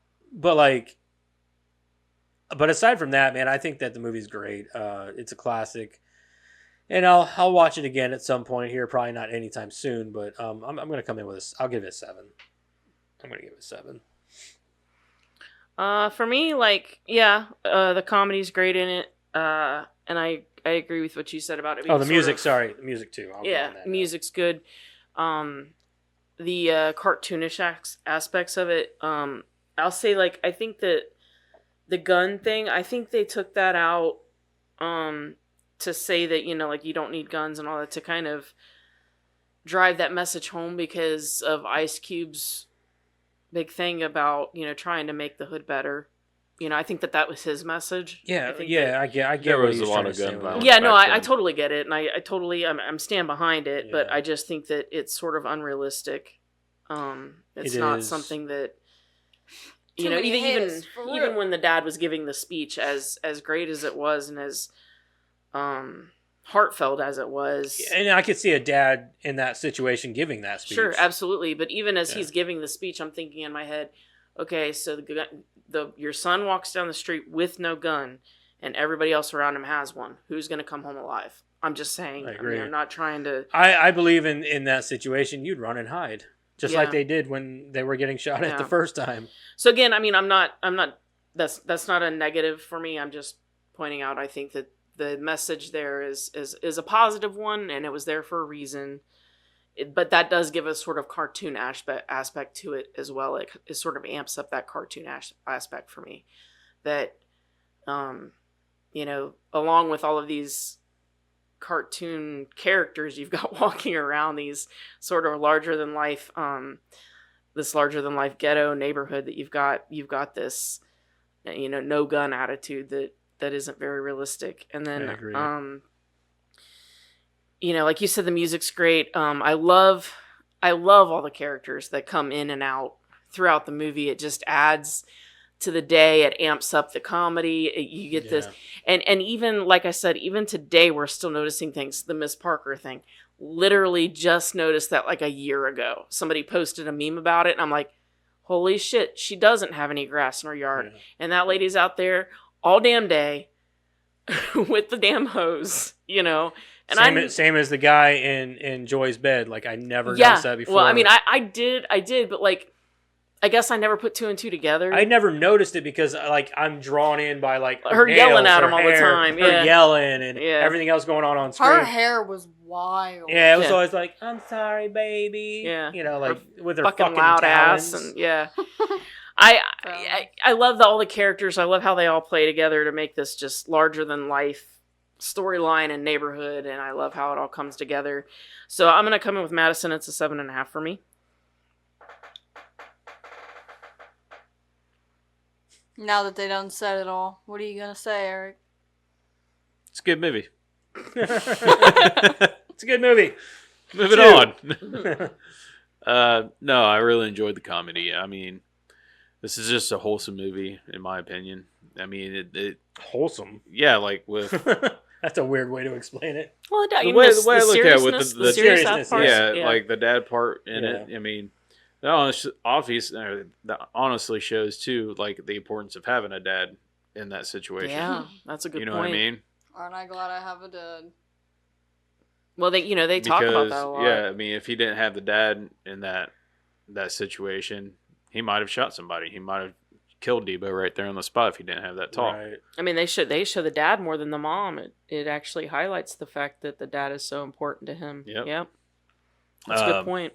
aside from that, man, I think that the movie's great. It's a classic, and I'll watch it again at some point here. Probably not anytime soon, but I'm gonna come in with I'll give it a 7. I'm gonna give it a 7. For me, like, yeah, the comedy's great in it, and I agree with what you said about it. Oh, the music, sorry, the music too. Yeah, music's good. The cartoonish aspects of it, I'll say, like, I think that the gun thing, I think they took that out, to say that, you know, like, you don't need guns and all that, to kind of drive that message home because of Ice Cube's big thing about, you know, trying to make the hood better. You know, I think that was his message. Yeah, I get. There what was he a lot trying of to say gun with violence. it. Yeah, no, back I then. totally get it, and I totally I'm stand behind it, but Yeah. I just think that it's sort of unrealistic. It's It not is. something that, you Too know, many even hits, for even real. when the dad was giving the speech, as great as it was and as heartfelt as it was. And I could see a dad in that situation giving that speech. Sure, absolutely. But even as Yeah. he's giving the speech, I'm thinking in my head, okay, so your son walks down the street with no gun, and everybody else around him has one. Who's going to come home alive? I'm just saying. I agree. I'm not trying to. I believe in that situation, you'd run and hide, just like Yeah. they did when they were getting shot at the Yeah. first time. So again, I mean, I'm not. That's not a negative for me. I'm just pointing out. I think that the message there is a positive one, and it was there for a reason. But that does give a sort of cartoon aspect to it as well. It sort of amps up that cartoon aspect for me. That, you know, along with all of these cartoon characters you've got walking around, these sort of larger than life, this larger than life ghetto neighborhood that you've got this, you know, no gun attitude that isn't very realistic. And then, I agree. you know, like you said, the music's great. I love all the characters that come in and out throughout the movie. It just adds to the day. It amps up the comedy. You get this, and even like I said, even today we're still noticing things. The Miss Parker thing, literally just noticed that like a year ago. Somebody posted a meme about it, and I'm like, holy shit, she doesn't have any grass in her yard, Yeah. and that lady's out there all damn day with the damn hose, you know. And Same as the guy in Joy's bed. Like I never noticed that before. Well, I mean, I did, but like, I guess I never put two and two together. I never noticed it because like I'm drawn in by like Her nails, yelling at her him all the hair, time, her yeah. yelling and Yeah. everything else going on screen. Her hair was wild. Yeah, it was Yeah. always like, "I'm sorry, baby." Yeah. You know, like with her fucking fucking loud talons. ass, and yeah. I love all the characters. I love how they all play together to make this just larger than life storyline and neighborhood, and I love how it all comes together. So I'm gonna come in with Madison. It's a 7.5 for me. Now that they done said it all, what are you gonna say, Eric? It's a good movie. It's a good movie. Moving on. No, I really enjoyed the comedy. I mean, this is just a wholesome movie, in my opinion. I mean, it Wholesome. yeah, like with That's a weird way to explain it. Well, The way I look at it with the the serious seriousness, part, yeah, like the dad part in Yeah. it. I mean, That honestly shows too, like the importance of having a dad in that situation. Yeah, that's a good You know point. what I mean? Aren't I glad I have a dad? Well, they talk about that a lot. Yeah, I mean, if he didn't have the dad in that situation, he might have shot somebody. He might have killed Debo right there on the spot if he didn't have that talk. Right. I mean, they show the dad more than the mom. It actually highlights the fact that the dad is so important to him. Yep. That's a good point.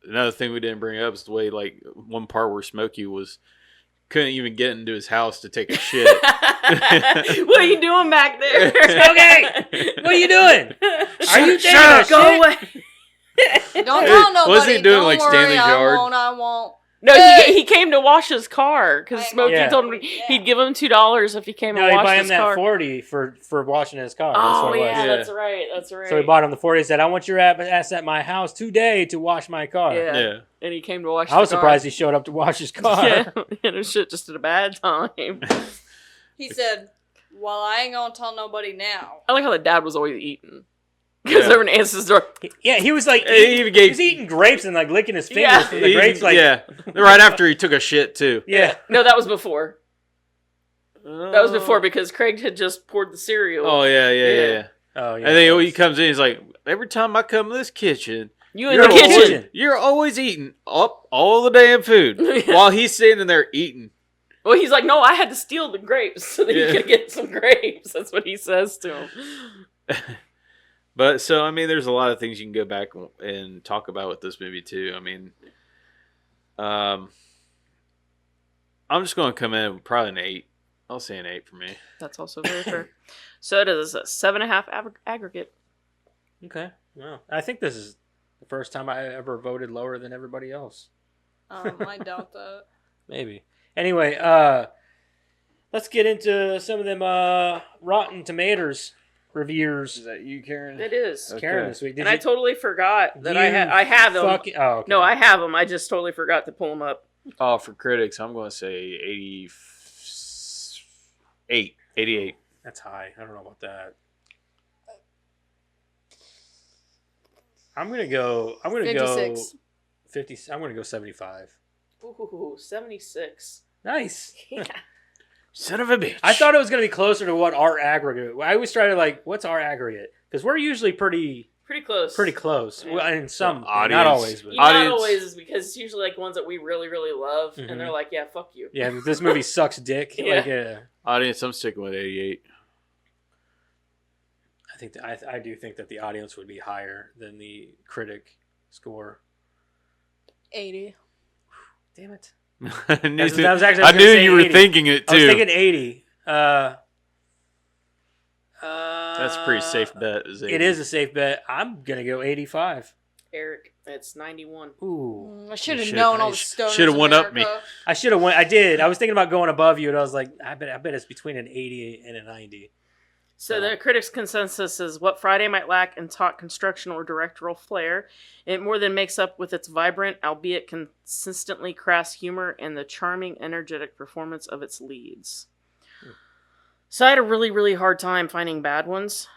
Another thing we didn't bring up is the way, like, one part where Smokey couldn't even get into his house to take a shit. What are you doing back there? Smokey! What are you doing? Are you taking Shut a up. Go shit? away. Don't tell nobody. Was he doing, Don't like, worry, Stanley's yard? I won't. No, he came to wash his car because I Smokey know. told him Yeah. he'd give him $2 if he came No, and he washed bought him his that car. 40 for washing his car. That's Oh what it was. yeah, Yeah. that's right. That's right. So he bought him the 40. He said, I want your ass at my house today to wash my car. Yeah. Yeah. And he came to wash. I was the car. surprised he showed up to wash his car. Yeah, and it shit just at a bad time. He said, "Well, I ain't gonna tell nobody now." I like how the dad was always eating because Yeah. everyone answers the door. Yeah, he was like, He even gave- he was eating grapes and like licking his fingers. Yeah. From the grapes, like, yeah. Right after he took a shit, too. yeah. No, that was before. That was before because Craig had just poured the cereal. Oh, yeah. Oh, yeah. And then he comes in, he's like, every time I come to this kitchen, You in You're the in the kitchen? kitchen. you're always eating up all the damn food Yeah. while he's standing there eating. Well, he's like, no, I had to steal the grapes so that Yeah. he could get some grapes. That's what he says to him. But so, I mean, there's a lot of things you can go back and talk about with this movie too. I mean, I'm just going to come in with probably an 8. I'll say an 8 for me. That's also very fair. So it is a 7.5 aggregate. Okay. Well, I think this is the first time I ever voted lower than everybody else. I doubt that. Maybe. Anyway, let's get into some of them Rotten Tomatoes reviewers. Is that you, Karen? It is. Okay. Karen this week. Did And I you totally forgot that You I have them. fucking, oh, okay. No, I have them. I just totally forgot to pull them up. Oh, for critics, I'm going to say 88. 88. That's high. I don't know about that. I'm gonna go 56. 50. I'm gonna go 75. Ooh, 76. Nice. Yeah. Son of a bitch. I thought it was gonna be closer to what our aggregate. I always try to like, what's our aggregate? Because we're usually pretty Pretty close. close. Yeah. Well, and some, Audience. not always, but Not Audience. always, is because it's usually like ones that we really, really love, Mhm. and they're like, "Yeah, fuck you." yeah, this movie sucks dick. Yeah. Like, Audience, I'm sticking with 88. I think I do think that the audience would be higher than the critic score. 80. Damn it! I knew, That was actually- I I was gonna knew say you were 80. thinking it I was too. thinking 80. That's a pretty safe bet. Is 80. It is a safe bet. I'm gonna go 85. Eric, it's 91. Ooh, I should have should- known all I the sh- stoners. shoulda in one up me. America. I should have went. I did. I was thinking about going above you, and I was like, I bet it's between an 80 and a 90. So the critics' consensus is what Friday might lack in taut construction or directorial flair, it more than makes up with its vibrant, albeit consistently crass humor and the charming, energetic performance of its leads. So I had a really, really hard time finding bad ones.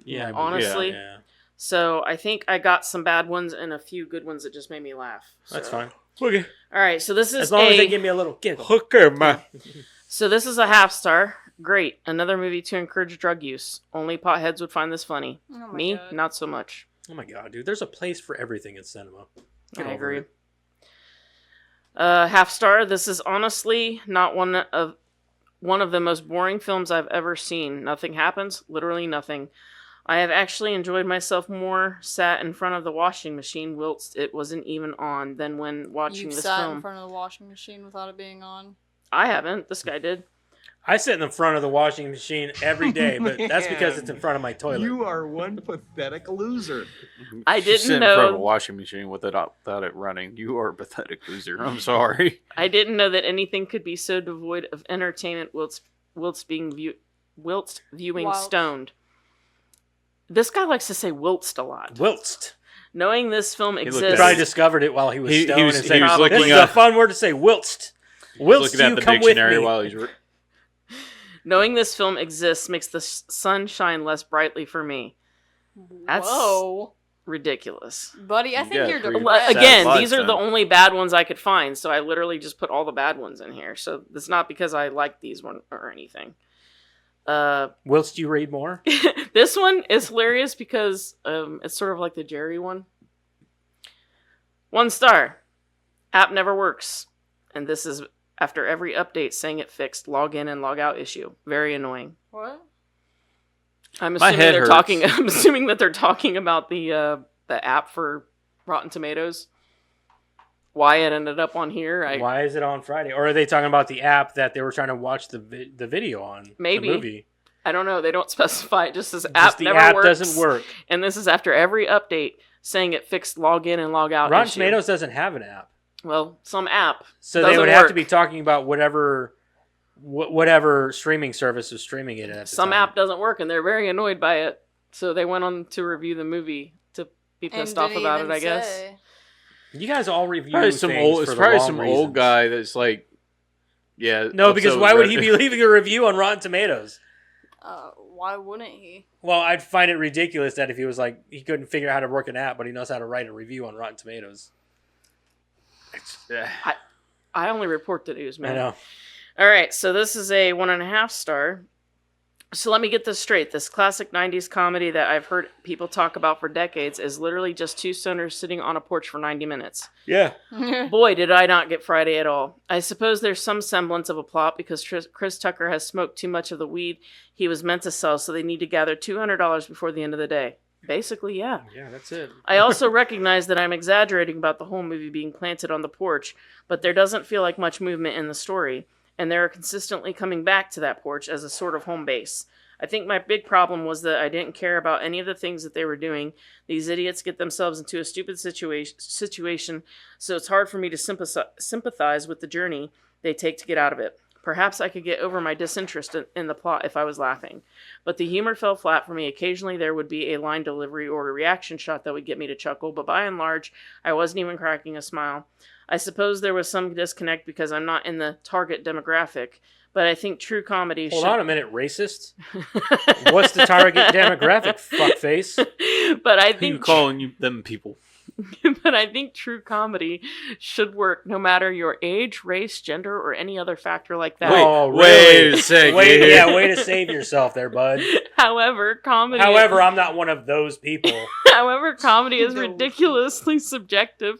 Yeah, Honestly. yeah. So I think I got some bad ones and a few good ones that just made me laugh. That's So- fine. Okay. All right, so this is As long as they give me a little giggle. Hooker, man. So this is a half star. Great. Another movie to encourage drug use. Only potheads would find this funny. Oh my Me, God. not so much. Oh my god, dude! There's a place for everything in cinema. Get I over agree. it. Half star. This is honestly not one of the most boring films I've ever seen. Nothing happens. Literally nothing. I have actually enjoyed myself more sat in front of the washing machine whilst it wasn't even on than when watching You've this sat in film. front of the washing machine without it being on. I haven't. This guy did. I sit in the front of the washing machine every day, but that's because it's in front of my toilet. You are one pathetic loser. I She's didn't sitting in front of a know. washing machine without it running. You are a pathetic loser. I'm sorry. I didn't know that anything could be so devoid of entertainment whilst viewing Whilst. stoned. This guy likes to say whilst a lot. Whilst. Knowing this film looked exists. He probably discovered it while he was He stoned was- and he said, was "This looking is a at- fun word to say, whilst. Whilst Looking at you the come with dictionary me." while he's. Knowing this film exists makes the sun shine less brightly for me. That's- Whoa. ridiculous. Buddy, I You think got you're three depressed. sad Again, lives these are the then. only bad ones I could find, so I literally just put all the bad ones in here. So it's not because I like these one or anything. Whilst you read more? This one is hilarious because it's sort of like the Jerry one. 1 star. App never works. And this is after every update saying it fixed log in and log out issue. Very annoying. What? I'm My assuming head they're hurts. talking. I'm assuming that they're talking about the app for Rotten Tomatoes. Why it ended up on here? Why is it on Friday? Or are they talking about the app that they were trying to watch the video on? Maybe. The movie. I don't know. They don't specify. It just says Just app the never app works. doesn't work. And this is after every update saying it fixed log in and log out. Rotten issue. Tomatoes doesn't have an app. Well, some app. So they doesn't would have to work. be talking about whatever streaming service is streaming it at the Some time. app doesn't work, and they're very annoyed by it. So they went on to review the movie to be pissed off about it, I guess. You guys all review Probably some things old. for It's the probably wrong some reasons. old guy that's like, yeah. No, because also why would he read- be leaving a review on Rotten Tomatoes? Why wouldn't he? Well, I'd find it ridiculous that if he was like, he couldn't figure out how to work an app, but he knows how to write a review on Rotten Tomatoes. I only report the news, man. I know. All right, so this is a 1.5 star. So let me get this straight. This classic 90s comedy that I've heard people talk about for decades is literally just two stoners sitting on a porch for 90 minutes. Yeah. Boy, did I not get Friday at all. I suppose there's some semblance of a plot because Chris Tucker has smoked too much of the weed he was meant to sell, so they need to gather $200 before the end of the day. Basically, yeah. Yeah, that's it. I also recognize that I'm exaggerating about the whole movie being planted on the porch, but there doesn't feel like much movement in the story, and they're consistently coming back to that porch as a sort of home base. I think my big problem was that I didn't care about any of the things that they were doing. These idiots get themselves into a stupid situation, so it's hard for me to sympathize with the journey they take to get out of it. Perhaps I could get over my disinterest in the plot if I was laughing. But the humor fell flat for me. Occasionally there would be a line delivery or a reaction shot that would get me to chuckle, but by and large, I wasn't even cracking a smile. I suppose there was some disconnect because I'm not in the target demographic, but I think true comedy Hold on a minute, racist? What's the target demographic, fuckface? But I Who you think calling them people? but I think true comedy should work no matter your age, race, gender, or any other factor like that. Oh, wait really? a second. Way to save yourself there, bud. However, comedy However, I'm not one of those people. However, comedy is No. ridiculously subjective,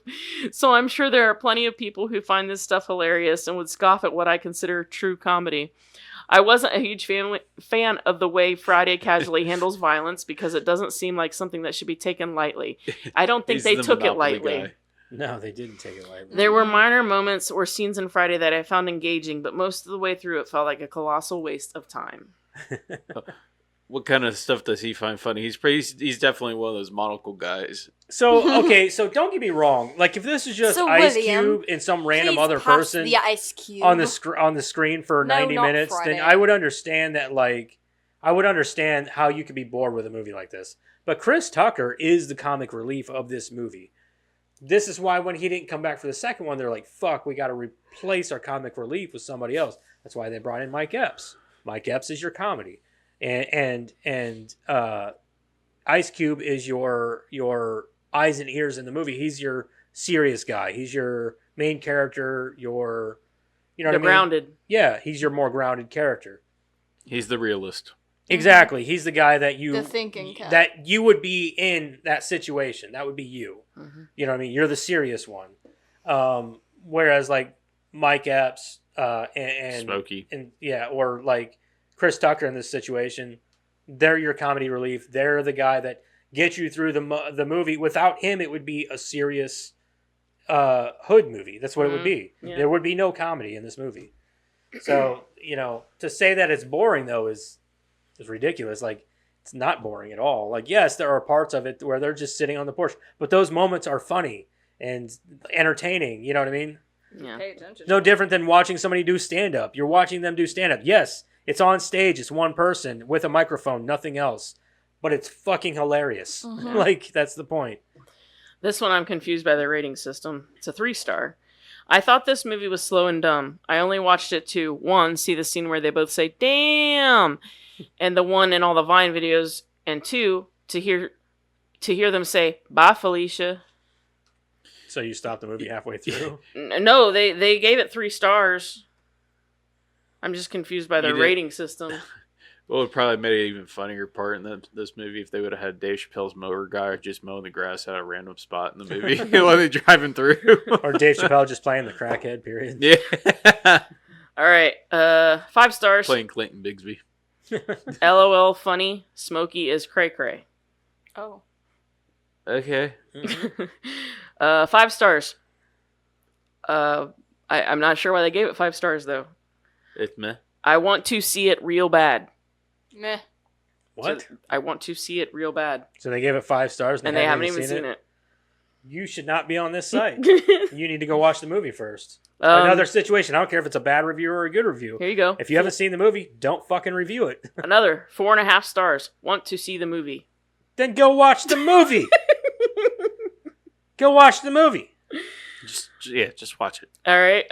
so I'm sure there are plenty of people who find this stuff hilarious and would scoff at what I consider true comedy. I wasn't a huge fan of the way Friday casually handles violence because it doesn't seem like something that should be taken lightly. I don't think He's they the took it Monopoly lightly. guy. No, they didn't take it lightly. There were minor moments or scenes in Friday that I found engaging, but most of the way through it felt like a colossal waste of time. What kind of stuff does he find funny? He's definitely one of those monocle guys. So, okay, so don't get me wrong. Like, if this is just So, Ice William, Cube and some random Please other pass person the ice cube on the screen for No, 90 not minutes, Friday. then I would understand that, like, I would understand how you could be bored with a movie like this. But Chris Tucker is the comic relief of this movie. This is why when he didn't come back for the second one, they're like, fuck, we got to replace our comic relief with somebody else. That's why they brought in Mike Epps. Mike Epps is your comedy. And Ice Cube is your eyes and ears in the movie. He's your serious guy. He's your main character. You know what I mean? Grounded. Yeah, he's your more grounded character. He's the realist. Exactly. He's the guy that The thinking cap. that you would be in that situation. That would be you. Mm-hmm. You know what I mean? You're the serious one. Whereas like Mike Epps and Smokey. and yeah, or like Chris Tucker in this situation, they're your comedy relief. They're the guy that gets you through the movie. Without him, it would be a serious hood movie. That's what it would be. Yeah. There would be no comedy in this movie. So to say that it's boring though is ridiculous. Like, it's not boring at all. Like, yes, there are parts of it where they're just sitting on the porch, but those moments are funny and entertaining. You know what I mean? Yeah. Pay attention. No different than watching somebody do stand-up. You're watching them do stand-up. Yes, it's on stage. It's one person with a microphone, nothing else. But it's fucking hilarious. Mhm. Like, that's the point. This one I'm confused by the rating system. It's a 3-star. I thought this movie was slow and dumb. I only watched it to, 1, see the scene where they both say, damn, and the one in all the Vine videos, and 2, to hear to hear them say, "Bye, Felicia." So you stopped the movie halfway through? No, they gave it 3 stars. I'm just confused by their You did- rating system. Well, it probably made an even funnier part in this movie if they would have had Dave Chappelle's mower guy just mowing the grass at a random spot in the movie while they're driving through. Or Dave Chappelle just playing the crackhead, period. Yeah. All right, 5 stars. Playing Clinton Bigsby. LOL funny. Smokey is cray cray. Oh. Okay. 5 stars. I'm not sure why they gave it 5 stars though. It's meh. I want to see it real bad. Meh. What? So, I want to see it real bad. So they gave it 5 stars And they haven't even seen it. You should not be on this site. You need to go watch the movie first. Another situation. I don't care if it's a bad review or a good review. Here you go. If you haven't seen the movie, don't fucking review it. Another 4.5 stars. Want to see the movie. Then go watch the movie. Go watch the movie. Just watch it. All right.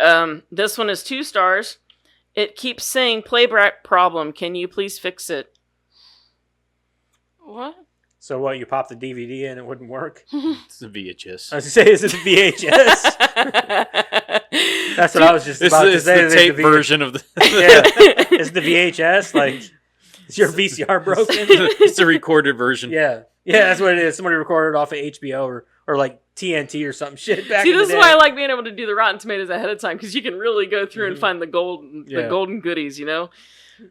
This one is 2 stars. It keeps saying playback problem. Can you please fix it? What? So what? You pop the DVD in, it wouldn't work. It's a VHS. I was gonna say, is it a VHS? That's what I was just about to It's say. the tape version of the. Yeah. Is the VHS like? Is your VCR broken? It's a recorded version. Yeah, that's what it is. Somebody recorded off of HBO or like TNT or some shit back See, in the this day. is why I like being able to do the Rotten Tomatoes ahead of time, because you can really go through and find the Yeah. golden goodies, you know?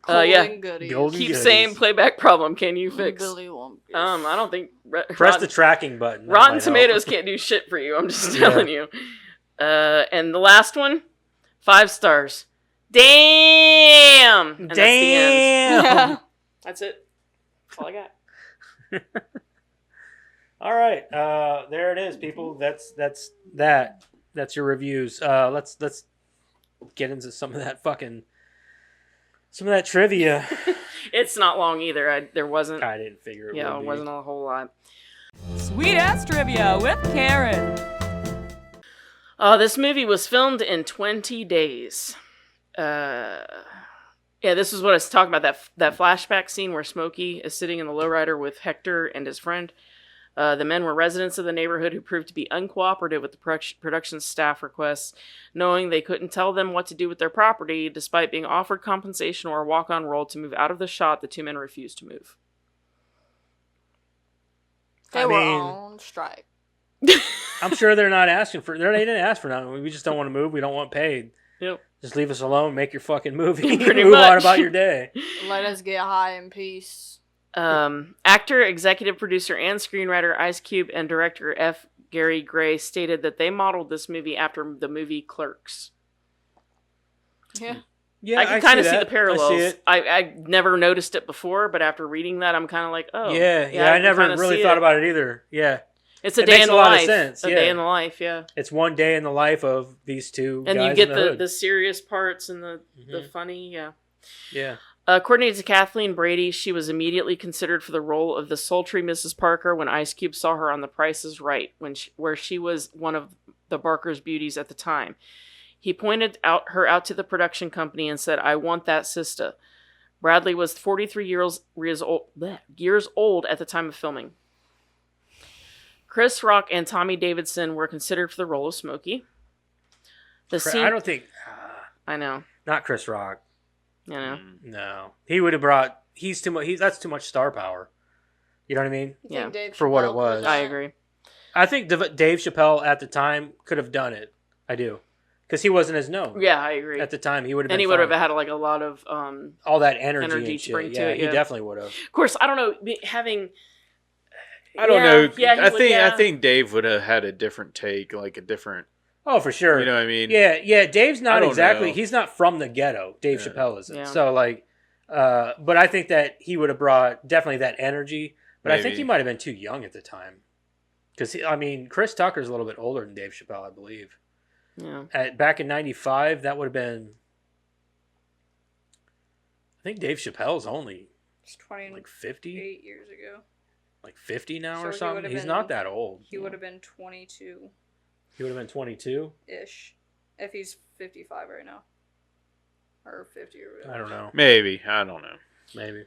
Golden goodies. Golden Keep goodies. saying playback problem. Can you fix? Billy won't. I don't think Press the tracking button. That Rotten might Tomatoes help. can't do shit for you. I'm just Yeah. telling you. And the last one, 5 stars. Damn. And that's the end. Damn. That's it. That's all I got. All right, there it is, people. That's your reviews. Let's get into some of that trivia. It's not long either. There wasn't. I didn't figure it Yeah, would it be. wasn't a whole lot. Sweet ass trivia with Karen. This movie was filmed in 20 days. This is what I was talking about, that flashback scene where Smokey is sitting in the lowrider with Hector and his friend. The men were residents of the neighborhood who proved to be uncooperative with the production staff requests, knowing they couldn't tell them what to do with their property. Despite being offered compensation or a walk-on role to move out of the shot, the 2 men refused to move. They were on strike. I'm sure they're not asking for. They didn't ask for nothing. We just don't want to move. We don't want paid. Yep. Just leave us alone. Make your fucking movie. Pretty Move on much. about your day. Let us get high in peace. Actor, executive producer, and screenwriter Ice Cube and director F. Gary Gray stated that they modeled this movie after the movie Clerks. Yeah. Yeah, I can kind of see that. the parallels. I see it. I never noticed it before, but after reading that, I'm kind of like, oh. Yeah, I can never kinda really see thought it. about it either. Yeah, It's a It day makes in a the lot of life. sense, A yeah. day in the life, yeah. it's one day in the life of these two And guys you get in the hood. the serious parts and the Mhm. funny, yeah. Yeah. According to Kathleen Brady, she was immediately considered for the role of the sultry Mrs. Parker when Ice Cube saw her on The Price is Right, where she was one of the Barker's beauties at the time. He pointed her out to the production company and said, "I want that sister." Bradley was 43 years old at the time of filming. Chris Rock and Tommy Davidson were considered for the role of Smokey. I don't think. I know. Not Chris Rock. You know. No, he would have brought. He's too much. That's too much star power. You know what I mean? You Yeah. think Dave For what it Chappelle was. could've I done it? agree. I think Dave Chappelle at the time could have done it. I do, because he wasn't as known. Yeah, I agree. At the time, he would have. And been he would have fine. had like a lot of all that energy energy and to shit. bring to Yeah, it, he yeah. definitely would have. Of course, I don't know, having. I don't know. Yeah, I think Dave would have had a different take, like a different. Oh, for sure. You know what I mean? Yeah. Dave's I not don't exactly. know. He's not from the ghetto. Dave Yeah. Chappelle isn't. Yeah. So like, but I think that he would have brought definitely that energy. But I think Maybe. he might have been too young at the time. Because Chris Tucker's a little bit older than Dave Chappelle, I believe. Yeah. Back in '95, that would have been. I think Dave Chappelle's only It's 28 like 50, years ago. like 50 now So or he something. would've He's been- not that old. He would have been 22-ish He would have been 22. if he's 55 right now. Or 50 or whatever. I don't know. Maybe. I don't know. Maybe.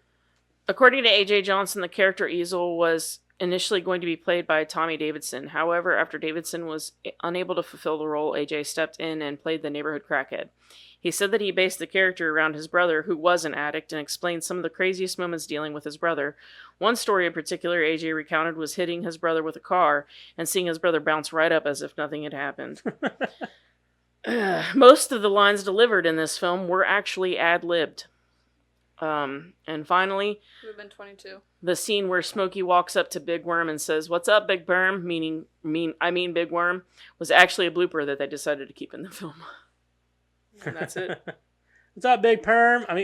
According to A.J. Johnson, the character Easel was initially going to be played by Tommy Davidson. However, after Davidson was unable to fulfill the role, AJ stepped in and played the neighborhood crackhead. He said that he based the character around his brother, who was an addict, and explained some of the craziest moments dealing with his brother. One story in particular AJ recounted was hitting his brother with a car and seeing his brother bounce right up as if nothing had happened. Most of the lines delivered in this film were actually ad-libbed. And finally, We've been 22. the scene where Smokey walks up to Big Worm and says, "What's up, Big Worm?" I mean Big Worm, was actually a blooper that they decided to keep in the film. And that's it. What's up, Big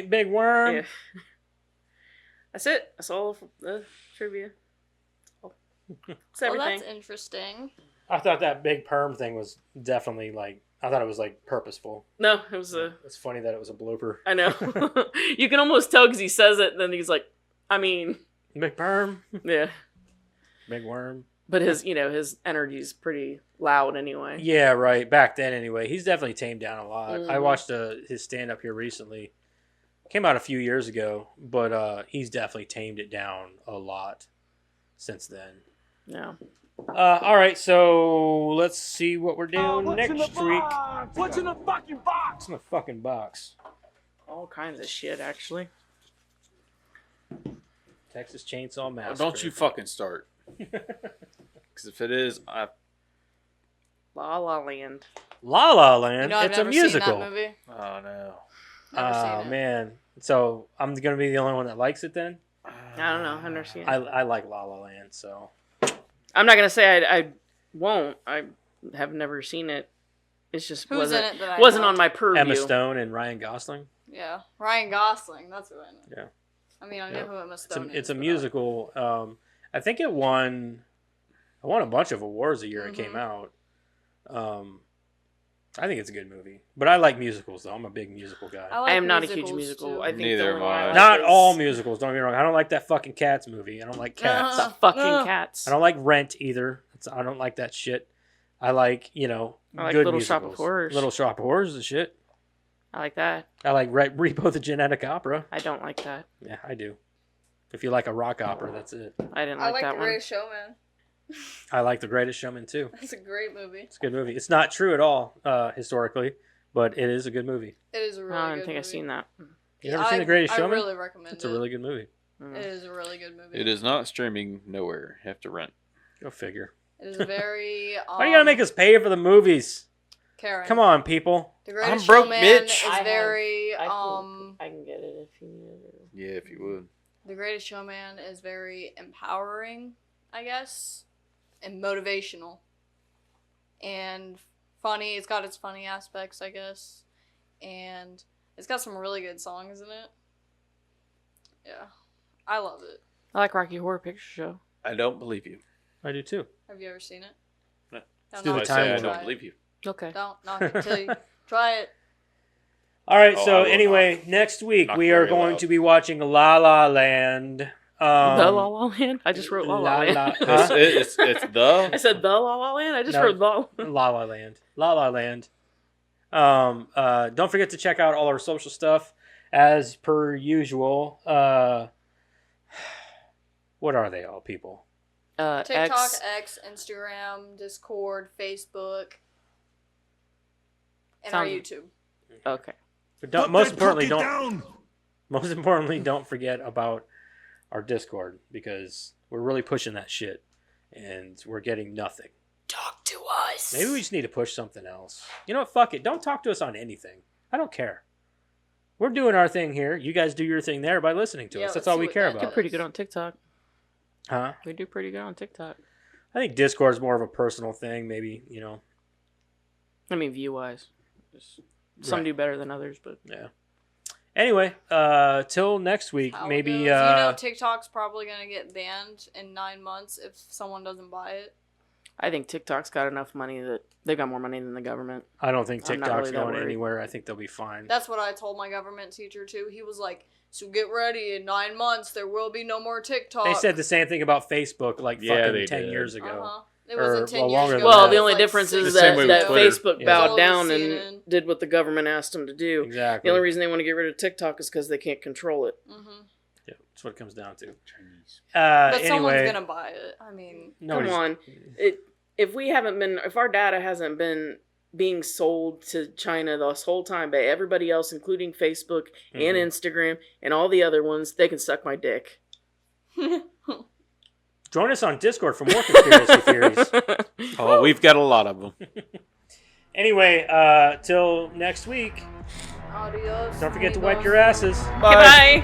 Big Worm? Yeah. That's it. That's all of the trivia. That's Well, everything. that's interesting. I thought that Big Perm thing was definitely I thought it was purposeful. No, it was a... It's funny that it was a blooper. I know. You can almost tell because he says it, and then he's like, I mean... Big Perm? Yeah. Big Worm? But his energy's pretty loud anyway. Yeah, right. Back then, anyway. He's definitely tamed down a lot. Mhm. I watched his stand-up here recently. Came out a few years ago, but he's definitely tamed it down a lot since then. Yeah. All right, so let's see what we're doing next week. What's in the fucking box? What's in the fucking box? All kinds of shit, actually. Texas Chainsaw Massacre. Don't you fucking start. Because if it is, La La Land. La La Land. You know, I've It's a never musical. seen that movie. oh no. Never seen Oh it. man. So I'm gonna be the only one that likes it then. I don't know. I've never seen it. I like La La Land, so I'm not going to say I won't. I have never seen it. It's just Who's in it that I wasn't know? on my purview. Emma Stone and Ryan Gosling. Yeah, Ryan Gosling. That's who I know. Yeah. I mean, I know Yeah. who Emma Stone is. It's a but- musical. I think it won a bunch of awards the year it came Mhm. out. I think it's a good movie, but I like musicals though. I'm a big musical guy. I, like I am not a huge musicals, musical. too. I think Neither the am only one I. like Not is all musicals. Don't get me wrong. I don't like that fucking Cats movie. I don't like Cats. The fucking Ugh. Cats. I don't like Rent either. I don't like that shit. I like I like good Little Shop of musicals. Horrors. Little Shop of Horrors is shit. I like that. I like Repo the Genetic Opera. I don't like that. Yeah, I do. If you like a rock opera, that's it. I didn't I like like that The one. Greatest Showman. I like The Greatest Showman too. That's a great movie. It's a good movie. It's not true at all historically, but it is a good movie. It is a really I good don't think I've movie. seen that. You ever seen The Greatest Showman? I really recommend It's it. a really good movie. Mm. It is a really good movie. It is not streaming nowhere. You have to rent. Go figure. It is very. Why do you gotta make us pay for the movies? Karen. Come on, people. The Greatest I'm broke, Showman bitch. is I have- very. I can get it if you need it. Yeah, if you would. The Greatest Showman is very empowering, I guess, and motivational, and funny. It's got its funny aspects, I guess, and it's got some really good songs in it. Yeah, I love it. I like Rocky Horror Picture Show. I don't believe you. I do too. Have you ever seen it? No. Don't do the knock time it I limit. till you don't try believe you. Okay. it. Don't knock it till you try it. All right. Oh, I So will anyway, next week Not we are very going loud. to be watching La La Land. The La La Land? I just wrote La La Land. It's, it's I the. said the La La Land? I just No. wrote the. La La Land. La La Land. Don't forget to check out all our social stuff as per usual. What are they all, people? TikTok, X. X, Instagram, Discord, Facebook, and Sounds- our YouTube. Okay. But most importantly, don't forget about our Discord because we're really pushing that shit and we're getting nothing. Talk to us. Maybe we just need to push something else. You know what? Fuck it. Don't talk to us on anything. I don't care. We're doing our thing here. You guys do your thing there by listening to Yeah, us. That's let's all see we what care that We're about. pretty good on TikTok. Huh? We do pretty good on TikTok. I think Discord's more of a personal thing, maybe, I mean, view-wise. Some Right. do better than others, but... Yeah. Anyway, till next week, How it maybe goes. You know, TikTok's probably gonna get banned in 9 months if someone doesn't buy it. I think TikTok's got enough money that they've got more money than the government. I don't think I'm not TikTok's really that going worried. anywhere. I think they'll be fine. That's what I told my government teacher too. He was like, "So get ready. In 9 months, there will be no more TikTok." They said the same thing about Facebook Yeah, fucking they 10 did. years ago. Uh-huh. It Or, wasn't 10 well, years longer ago. than Well, that. the it was only like difference 6 is The same that, way with that Twitter. Facebook Yeah. bowed So down was and CNN. did what the government asked them to do. Exactly. The only reason they want to get rid of TikTok is because they can't control it. Mhm. That's what it comes down to. Chinese. But Anyway, someone's gonna buy it. I mean, Come on. If our data hasn't been being sold to China this whole time by everybody else, including Facebook and Instagram and all the other ones, they can suck my dick. Join us on Discord for more conspiracy theories. Oh, we've got a lot of them. Anyway, till next week. adios. Don't forget to amigos. wipe your asses. Goodbye.